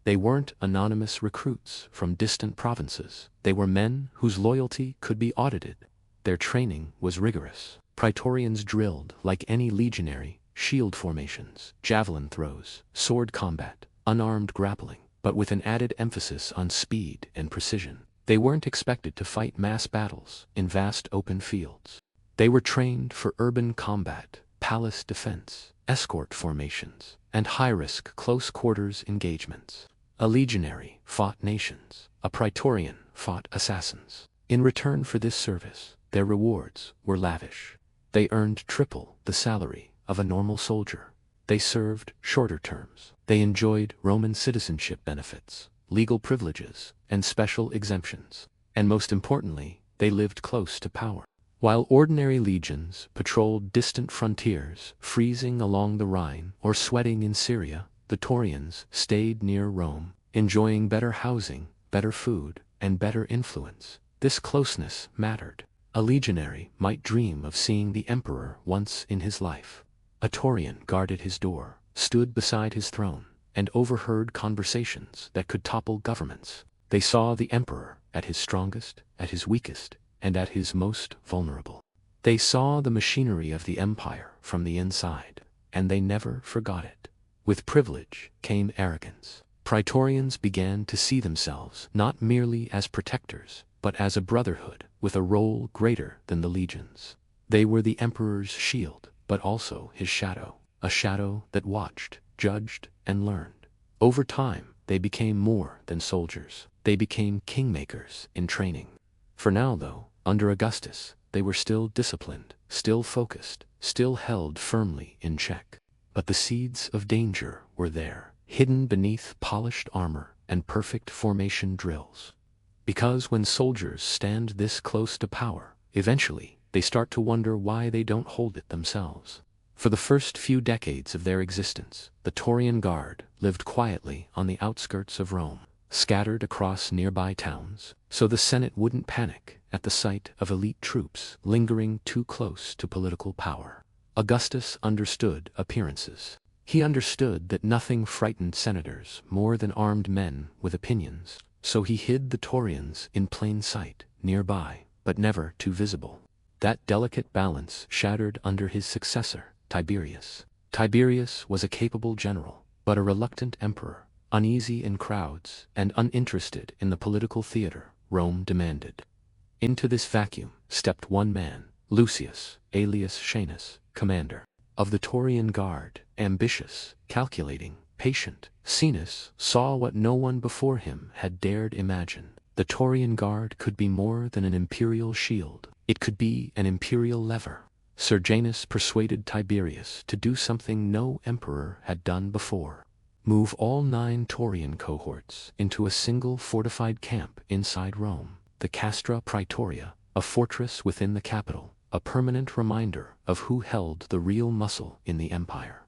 They weren't anonymous recruits from distant provinces. They were men whose loyalty could be audited. Their training was rigorous. Praetorians drilled like any legionary, shield formations, javelin throws, sword combat, unarmed grappling, but with an added emphasis on speed and precision. They weren't expected to fight mass battles in vast open fields. They were trained for urban combat, palace defense, escort formations, and high-risk close-quarters engagements. A legionary fought nations. A Praetorian fought assassins. In return for this service, their rewards were lavish. They earned triple the salary of a normal soldier. They served shorter terms. They enjoyed Roman citizenship benefits, legal privileges, and special exemptions. And most importantly, they lived close to power. While ordinary legions patrolled distant frontiers, freezing along the Rhine or sweating in Syria, the Taurians stayed near Rome, enjoying better housing, better food, and better influence. This closeness mattered. A legionary might dream of seeing the emperor once in his life. A Taurian guarded his door, stood beside his throne, and overheard conversations that could topple governments. They saw the emperor at his strongest, at his weakest, and at his most vulnerable. They saw the machinery of the empire from the inside, and they never forgot it. With privilege came arrogance. Praetorians began to see themselves not merely as protectors, but as a brotherhood with a role greater than the legions. They were the emperor's shield, but also his shadow, a shadow that watched, judged, and learned. Over time, they became more than soldiers. They became kingmakers in training. For now, though, under Augustus, they were still disciplined, still focused, still held firmly in check. But the seeds of danger were there, hidden beneath polished armor and perfect formation drills. Because when soldiers stand this close to power, eventually they start to wonder why they don't hold it themselves. For the first few decades of their existence, the Taurian Guard lived quietly on the outskirts of Rome, scattered across nearby towns, so the Senate wouldn't panic at the sight of elite troops lingering too close to political power. Augustus understood appearances. He understood that nothing frightened senators more than armed men with opinions, so he hid the Taurians in plain sight, nearby, but never too visible. That delicate balance shattered under his successor, Tiberius. Tiberius was a capable general, but a reluctant emperor, uneasy in crowds and uninterested in the political theater Rome demanded. Into this vacuum stepped one man, Lucius, alias Scaenus, commander of the Taurian Guard, ambitious, calculating, patient. Scaenus saw what no one before him had dared imagine. The Taurian Guard could be more than an imperial shield. It could be an imperial lever. Sejanus persuaded Tiberius to do something no emperor had done before. Move all 9 Taurian cohorts into a single fortified camp inside Rome, the Castra Praetoria, a fortress within the capital, a permanent reminder of who held the real muscle in the empire.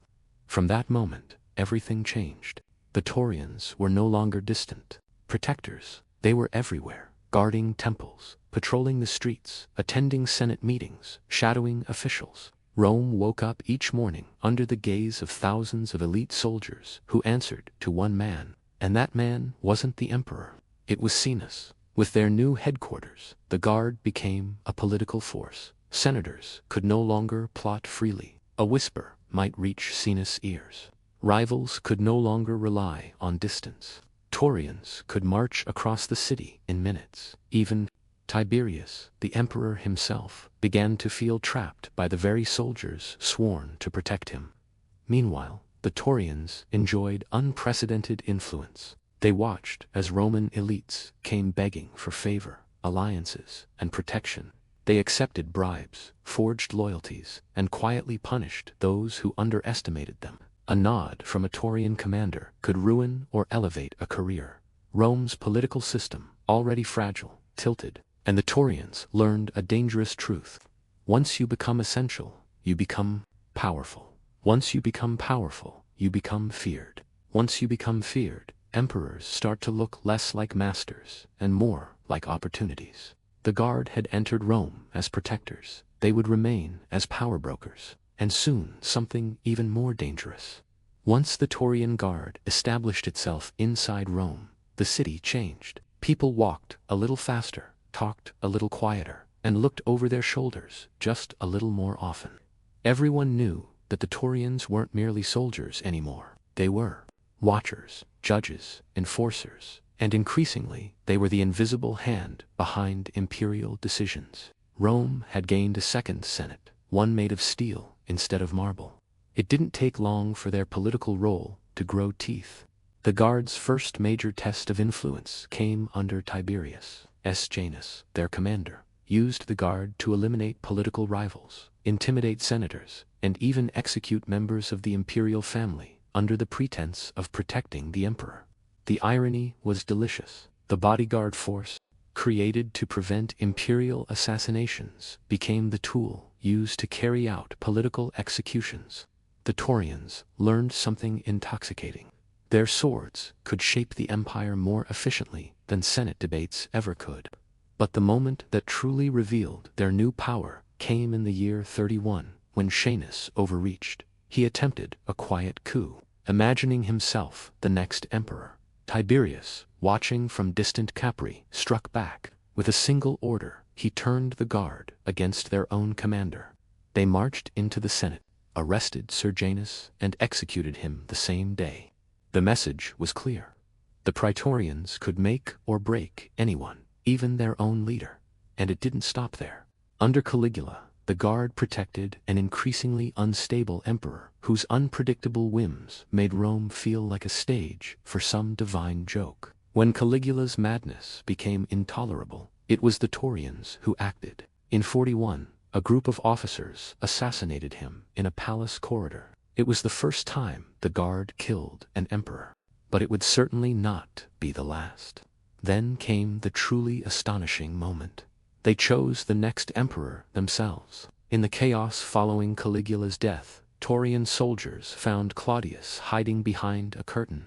From that moment, everything changed. The Taurians were no longer distant protectors. They were everywhere, guarding temples, patrolling the streets, attending Senate meetings, shadowing officials. Rome woke up each morning under the gaze of thousands of elite soldiers who answered to one man, and that man wasn't the emperor. It was Scaenus. With their new headquarters, the Guard became a political force. Senators could no longer plot freely. A whisper might reach Scaenus' ears. Rivals could no longer rely on distance. Taurians could march across the city in minutes. Even Tiberius, the emperor himself, began to feel trapped by the very soldiers sworn to protect him. Meanwhile, the Taurians enjoyed unprecedented influence. They watched as Roman elites came begging for favor, alliances, and protection. They accepted bribes, forged loyalties, and quietly punished those who underestimated them. A nod from a Taurian commander could ruin or elevate a career. Rome's political system, already fragile, tilted, and the Taurians learned a dangerous truth. Once you become essential, you become powerful. Once you become powerful, you become feared. Once you become feared, emperors start to look less like masters and more like opportunities. The Guard had entered Rome as protectors. They would remain as power brokers, and soon something even more dangerous. Once the Taurian Guard established itself inside Rome, the city changed. People walked a little faster, talked a little quieter, and looked over their shoulders just a little more often. Everyone knew that the Taurians weren't merely soldiers anymore. They were watchers, judges, enforcers, and increasingly they were the invisible hand behind imperial decisions. Rome had gained a second senate, one made of steel instead of marble. It didn't take long for their political role to grow teeth. The Guard's first major test of influence came under Tiberius. Scaenus, their commander, used the Guard to eliminate political rivals, intimidate senators, and even execute members of the imperial family under the pretense of protecting the emperor. The irony was delicious. The bodyguard force, created to prevent imperial assassinations, became the tool used to carry out political executions. The Taurians learned something intoxicating. Their swords could shape the empire more efficiently than Senate debates ever could. But the moment that truly revealed their new power came in the year 31, when Scaenus overreached. He attempted a quiet coup, imagining himself the next emperor. Tiberius, watching from distant Capri, struck back. With a single order, he turned the Guard against their own commander. They marched into the Senate, arrested Sejanus, and executed him the same day. The message was clear. The Praetorians could make or break anyone, even their own leader. And it didn't stop there. Under Caligula, the Guard protected an increasingly unstable emperor whose unpredictable whims made Rome feel like a stage for some divine joke. When Caligula's madness became intolerable, it was the Taurians who acted. In 41, a group of officers assassinated him in a palace corridor. It was the first time the Guard killed an emperor. But it would certainly not be the last. Then came the truly astonishing moment. They chose the next emperor themselves. In the chaos following Caligula's death, Taurian soldiers found Claudius hiding behind a curtain.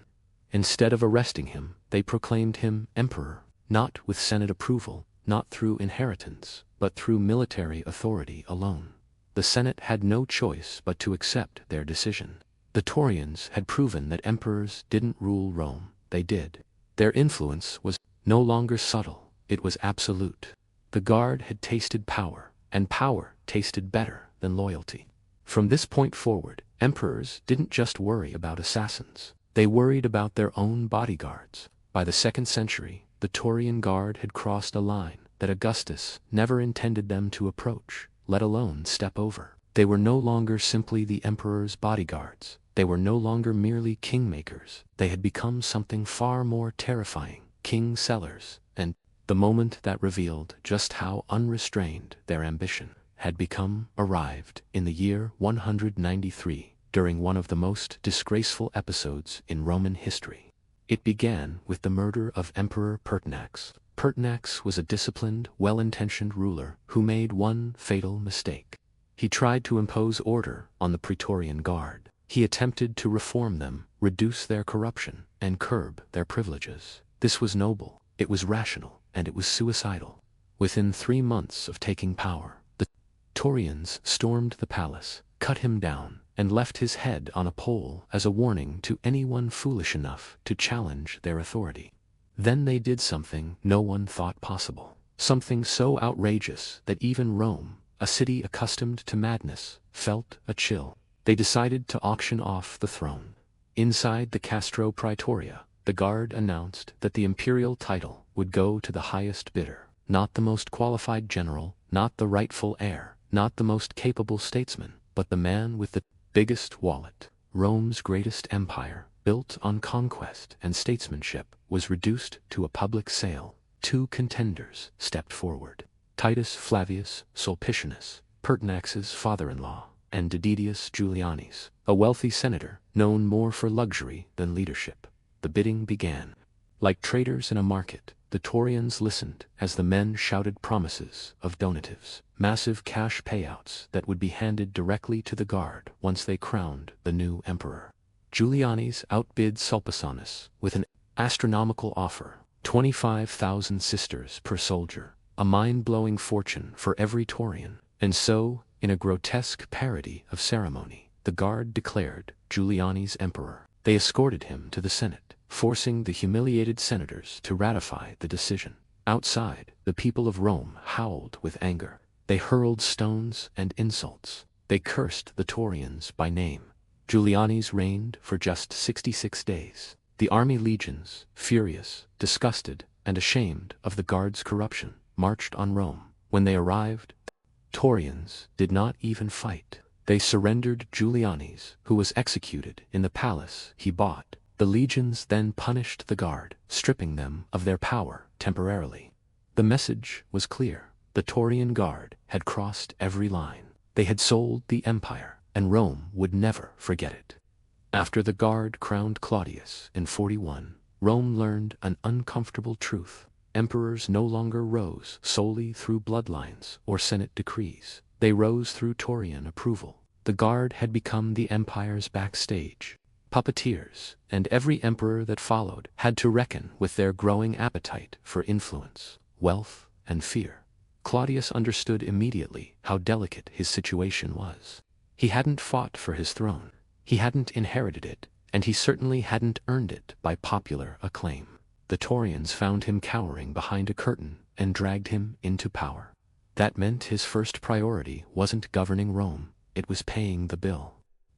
Instead of arresting him, they proclaimed him emperor, not with Senate approval, not through inheritance, but through military authority alone. The Senate had no choice but to accept their decision. The Taurians had proven that emperors didn't rule Rome, they did. Their influence was no longer subtle, it was absolute. The guard had tasted power, and power tasted better than loyalty. From this point forward, emperors didn't just worry about assassins. They worried about their own bodyguards. By the 2nd century, the Taurian guard had crossed a line that Augustus never intended them to approach, let alone step over. They were no longer simply the emperor's bodyguards. They were no longer merely kingmakers. They had become something far more terrifying, king sellers, and the moment that revealed just how unrestrained their ambition had become arrived in the year 193, during one of the most disgraceful episodes in Roman history. It began with the murder of Emperor Pertinax. Pertinax was a disciplined, well-intentioned ruler who made one fatal mistake. He tried to impose order on the Praetorian Guard. He attempted to reform them, reduce their corruption, and curb their privileges. This was noble, it was rational, and it was suicidal. Within 3 months of taking power, the Taurians stormed the palace, cut him down, and left his head on a pole as a warning to anyone foolish enough to challenge their authority. Then they did something no one thought possible. Something so outrageous that even Rome, a city accustomed to madness, felt a chill. They decided to auction off the throne. Inside the Castro Praetoria, the guard announced that the imperial title would go to the highest bidder. Not the most qualified general, not the rightful heir, not the most capable statesman, but the man with the biggest wallet. Rome's greatest empire, built on conquest and statesmanship, was reduced to a public sale. 2 contenders stepped forward. Titus Flavius Sulpicianus, Pertinax's father-in-law, and Didius Julianus, a wealthy senator known more for luxury than leadership. The bidding began. Like traders in a market, the Taurians listened as the men shouted promises of donatives, massive cash payouts that would be handed directly to the guard once they crowned the new emperor. Julianus outbid Sulpicianus with an astronomical offer, 25,000 sisters per soldier, a mind-blowing fortune for every Taurian. And so, in a grotesque parody of ceremony, the guard declared Julianus emperor. They escorted him to the Senate, forcing the humiliated senators to ratify the decision. Outside, the people of Rome howled with anger. They hurled stones and insults. They cursed the Taurians by name. Julianus reigned for just 66 days. The army legions, furious, disgusted, and ashamed of the guard's corruption, marched on Rome. When they arrived, Taurians did not even fight. They surrendered Julianus, who was executed in the palace he bought. The legions then punished the guard, stripping them of their power temporarily. The message was clear. The Taurian Guard had crossed every line. They had sold the empire, and Rome would never forget it. After the guard crowned Claudius in 41, Rome learned an uncomfortable truth. Emperors no longer rose solely through bloodlines or Senate decrees. They rose through Taurian approval. The guard had become the empire's backstage puppeteers, and every emperor that followed had to reckon with their growing appetite for influence, wealth, and fear. Claudius understood immediately how delicate his situation was. He hadn't fought for his throne. He hadn't inherited it, and he certainly hadn't earned it by popular acclaim. The Taurians found him cowering behind a curtain and dragged him into power. That meant his first priority wasn't governing Rome, it was paying the bill.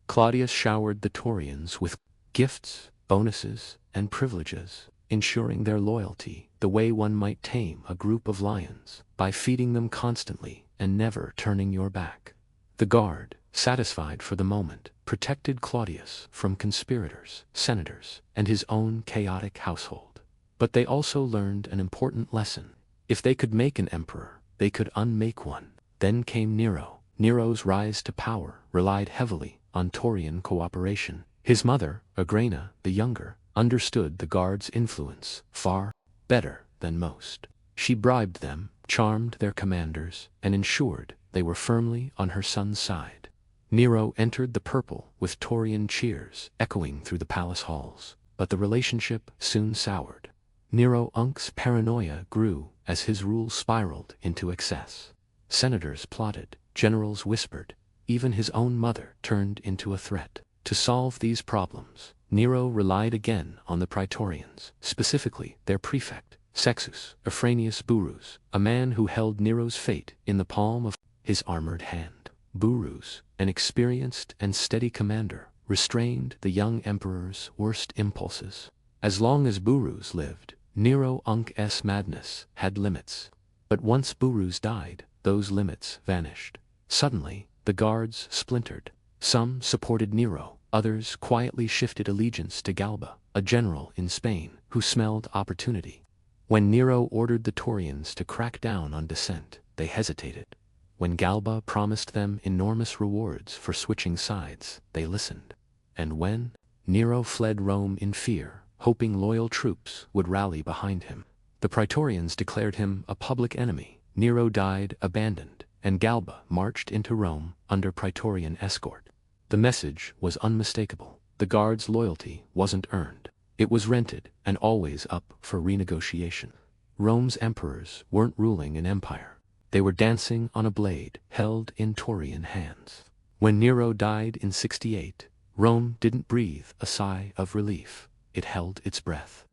Claudius showered the Taurians with gifts, bonuses, and privileges, ensuring their loyalty the way one might tame a group of lions, by feeding them constantly and never turning your back. The guard, satisfied for the moment, protected Claudius from conspirators, senators, and his own chaotic household. But they also learned an important lesson. If they could make an emperor, they could unmake one. Then came Nero. Nero's rise to power relied heavily on Taurian cooperation. His mother, Agrena the Younger, understood the guard's influence far better than most. She bribed them, charmed their commanders, and ensured they were firmly on her son's side. Nero entered the purple with Taurian cheers echoing through the palace halls, but the relationship soon soured. Nero Unc's paranoia grew as his rule spiraled into excess. Senators plotted, generals whispered, even his own mother turned into a threat. To solve these problems, Nero relied again on the Praetorians, specifically their prefect, Sextus Afranius Burrus, a man who held Nero's fate in the palm of his armored hand. Burrus, an experienced and steady commander, restrained the young emperor's worst impulses. As long as Burrus lived, Nero Unc's madness had limits. But once Burrus died, those limits vanished. Suddenly, the guards splintered. Some supported Nero, others quietly shifted allegiance to Galba, a general in Spain who smelled opportunity. When Nero ordered the Taurians to crack down on dissent, they hesitated. When Galba promised them enormous rewards for switching sides, they listened. And when Nero fled Rome in fear, hoping loyal troops would rally behind him, the Praetorians declared him a public enemy. Nero died abandoned, and Galba marched into Rome under Praetorian escort. The message was unmistakable. The guards' loyalty wasn't earned. It was rented and always up for renegotiation. Rome's emperors weren't ruling an empire. They were dancing on a blade held in Taurian hands. When Nero died in 68, Rome didn't breathe a sigh of relief. It held its breath.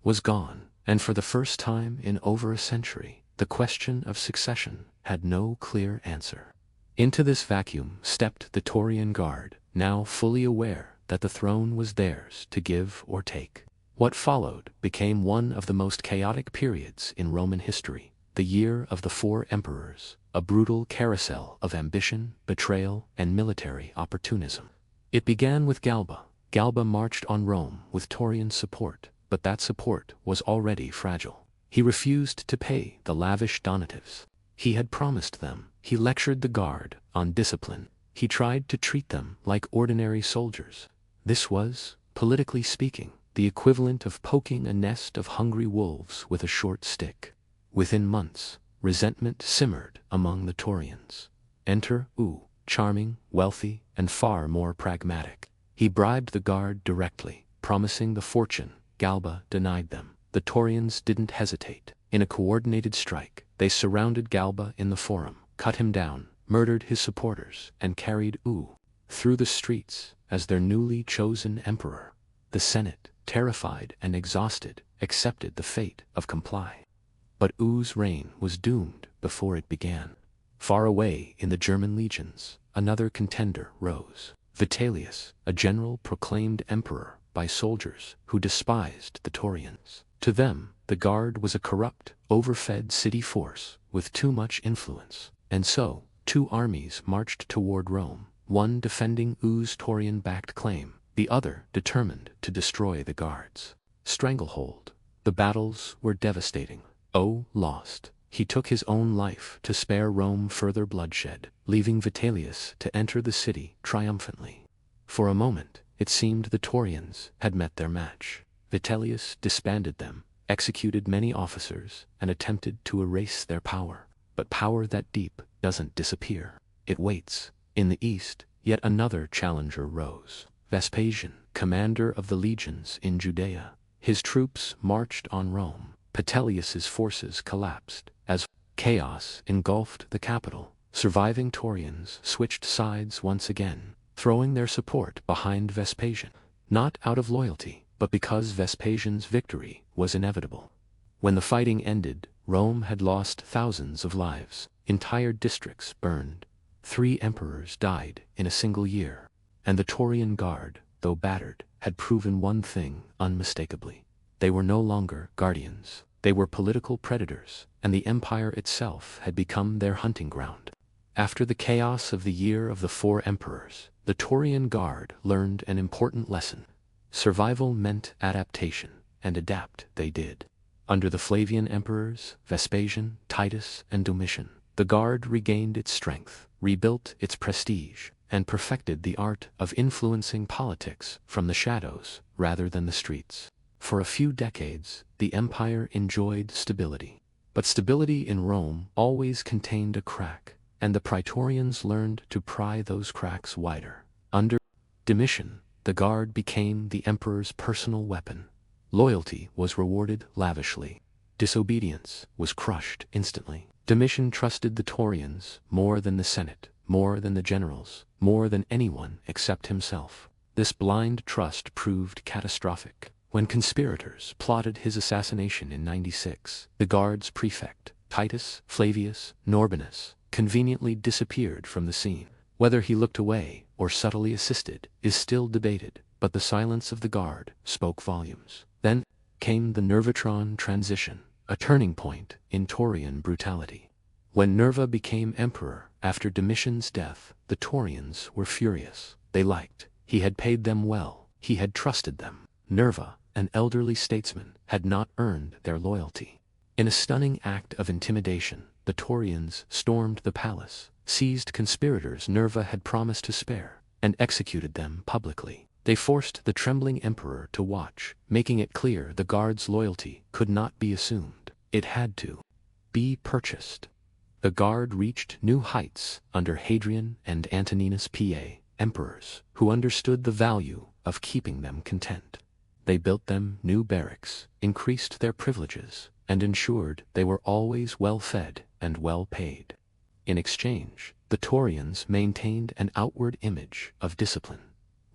Was gone, and for the first time in over a century, the question of succession had no clear answer. Into this vacuum stepped the Taurian Guard, now fully aware that the throne was theirs to give or take. What followed became one of the most chaotic periods in Roman history, the year of the 4 emperors, a brutal carousel of ambition, betrayal, and military opportunism. It began with Galba. Galba marched on Rome with Taurian support, but that support was already fragile. He refused to pay the lavish donatives he had promised them. He lectured the guard on discipline. He tried to treat them like ordinary soldiers. This was, politically speaking, the equivalent of poking a nest of hungry wolves with a short stick. Within months, resentment simmered among the Taurians. Enter charming, wealthy, and far more pragmatic. He bribed the guard directly, promising the fortune. Galba denied them. The Taurians didn't hesitate. In a coordinated strike, they surrounded Galba in the Forum, cut him down, murdered his supporters, and carried through the streets as their newly chosen emperor. The Senate, terrified and exhausted, accepted the fate of comply. But U's reign was doomed before it began. Far away in the German legions, another contender rose. Vitellius, a general proclaimed emperor by soldiers who despised the Taurians. To them, the Guard was a corrupt, overfed city force with too much influence. And so, 2 armies marched toward Rome, one defending U's Taurian-backed claim, the other determined to destroy the Guards. Stranglehold. The battles were devastating. O lost. He took his own life to spare Rome further bloodshed, leaving Vitellius to enter the city triumphantly. For a moment, it seemed the Taurians had met their match. Vitellius disbanded them, executed many officers, and attempted to erase their power. But power that deep doesn't disappear. It waits. In the east, yet another challenger rose. Vespasian, commander of the legions in Judea. His troops marched on Rome. Vitellius's forces collapsed as chaos engulfed the capital. Surviving Taurians switched sides once again, throwing their support behind Vespasian, not out of loyalty, but because Vespasian's victory was inevitable. When the fighting ended, Rome had lost thousands of lives. Entire districts burned. 3 emperors died in a single year. And the Taurian Guard, though battered, had proven one thing unmistakably. They were no longer guardians. They were political predators, and the empire itself had become their hunting ground. After the chaos of the year of the 4 emperors, the Taurian Guard learned an important lesson. Survival meant adaptation, and adapt they did. Under the Flavian emperors, Vespasian, Titus, and Domitian, the Guard regained its strength, rebuilt its prestige, and perfected the art of influencing politics from the shadows rather than the streets. For a few decades, the empire enjoyed stability. But stability in Rome always contained a crack, and the praetorians learned to pry those cracks wider. Under Domitian, the guard became the emperor's personal weapon. Loyalty was rewarded lavishly. Disobedience was crushed instantly. Domitian trusted the Taurians more than the Senate, more than the generals, more than anyone except himself. This blind trust proved catastrophic. When conspirators plotted his assassination in 96, the guard's prefect, Titus Flavius Norbanus, conveniently disappeared from the scene. Whether he looked away or subtly assisted is still debated, but the silence of the guard spoke volumes. Then came the Nervatron transition, a turning point in Taurian brutality. When Nerva became emperor after Domitian's death, the Taurians were furious. They liked. He had paid them well. He had trusted them. Nerva, an elderly statesman, had not earned their loyalty. In a stunning act of intimidation, the Taurians stormed the palace, seized conspirators Nerva had promised to spare, and executed them publicly. They forced the trembling emperor to watch, making it clear the guard's loyalty could not be assumed. It had to be purchased. The guard reached new heights under Hadrian and Antoninus PA, emperors, who understood the value of keeping them content. They built them new barracks, increased their privileges, and ensured they were always well fed and well paid. In exchange, the Taurians maintained an outward image of discipline.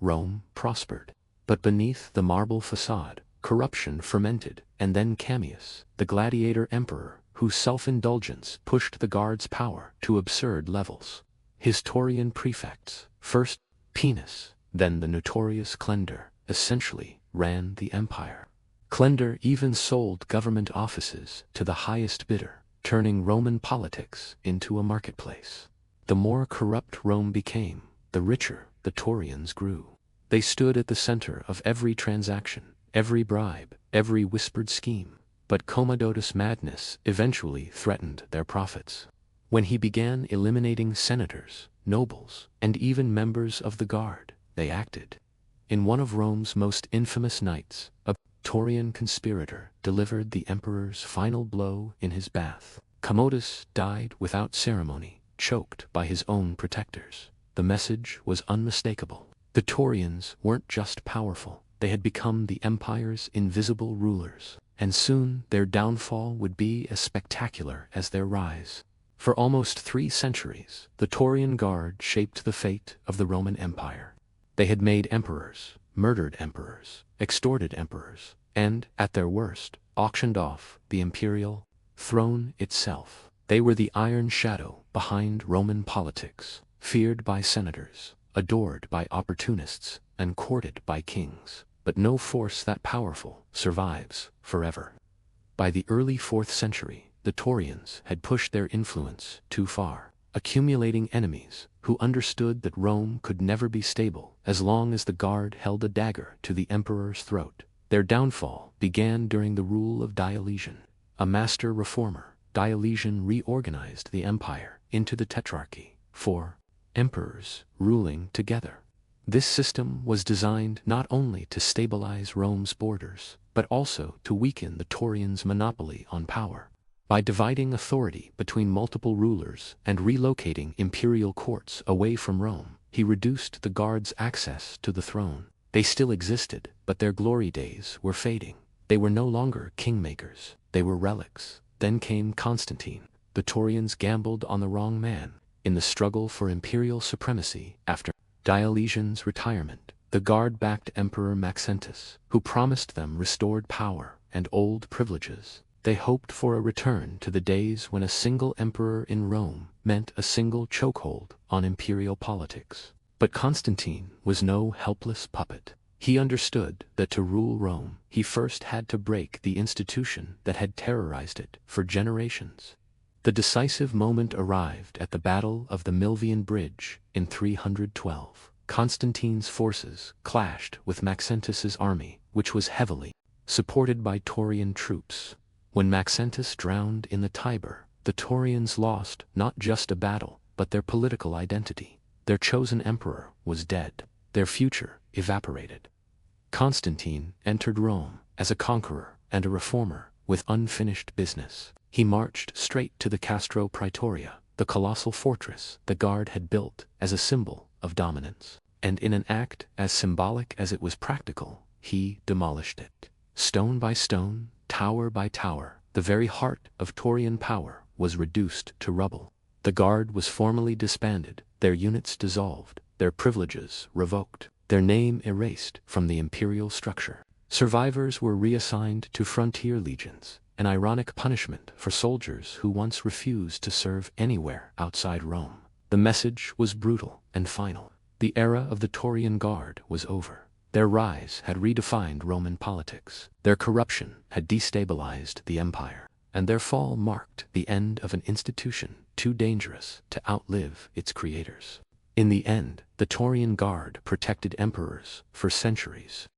Rome prospered. But beneath the marble facade, corruption fermented, and then Camillus, the gladiator emperor, whose self-indulgence pushed the guard's power to absurd levels. His Taurian prefects, first Pinus, then the notorious Clender, essentially ran the empire. Clender even sold government offices to the highest bidder, turning Roman politics into a marketplace. The more corrupt Rome became, the richer the Taurians grew. They stood at the center of every transaction, every bribe, every whispered scheme. But Commodus madness eventually threatened their profits. When he began eliminating senators, nobles, and even members of the guard, they acted. In one of Rome's most infamous nights, a Taurian conspirator delivered the emperor's final blow in his bath. Commodus died without ceremony, choked by his own protectors. The message was unmistakable. The Taurians weren't just powerful, they had become the empire's invisible rulers, and soon their downfall would be as spectacular as their rise. For almost 3 centuries, the Taurian Guard shaped the fate of the Roman Empire. They had made emperors, murdered emperors, extorted emperors, and, at their worst, auctioned off the imperial throne itself. They were the iron shadow behind Roman politics, feared by senators, adored by opportunists, and courted by kings. But no force that powerful survives forever. By the early 4th century, the Taurians had pushed their influence too far, accumulating enemies who understood that Rome could never be stable as long as the guard held a dagger to the emperor's throat. Their downfall began during the rule of Diocletian, a master reformer. Diocletian reorganized the empire into the tetrarchy, 4 emperors ruling together. This system was designed not only to stabilize Rome's borders, but also to weaken the Taurians' monopoly on power. By dividing authority between multiple rulers and relocating imperial courts away from Rome, he reduced the guard's access to the throne. They still existed, but their glory days were fading. They were no longer kingmakers, they were relics. Then came Constantine. The Taurians gambled on the wrong man. In the struggle for imperial supremacy after Diocletian's retirement, the guard-backed Emperor Maxentius, who promised them restored power and old privileges. They hoped for a return to the days when a single emperor in Rome meant a single chokehold on imperial politics. But Constantine was no helpless puppet. He understood that to rule Rome, he first had to break the institution that had terrorized it for generations. The decisive moment arrived at the Battle of the Milvian Bridge in 312. Constantine's forces clashed with Maxentius's army, which was heavily supported by Taurian troops. When Maxentius drowned in the Tiber, the Taurians lost not just a battle, but their political identity. Their chosen emperor was dead. Their future evaporated. Constantine entered Rome as a conqueror and a reformer with unfinished business. He marched straight to the Castro Praetoria, the colossal fortress the Guard had built as a symbol of dominance. And in an act as symbolic as it was practical, he demolished it. Stone by stone, tower by tower, the very heart of Taurian power was reduced to rubble. The Guard was formally disbanded, their units dissolved, their privileges revoked, their name erased from the imperial structure. Survivors were reassigned to frontier legions, an ironic punishment for soldiers who once refused to serve anywhere outside Rome. The message was brutal and final. The era of the Taurian Guard was over. Their rise had redefined Roman politics. Their corruption had destabilized the empire. And their fall marked the end of an institution too dangerous to outlive its creators. In the end, the Taurian Guard protected emperors for centuries.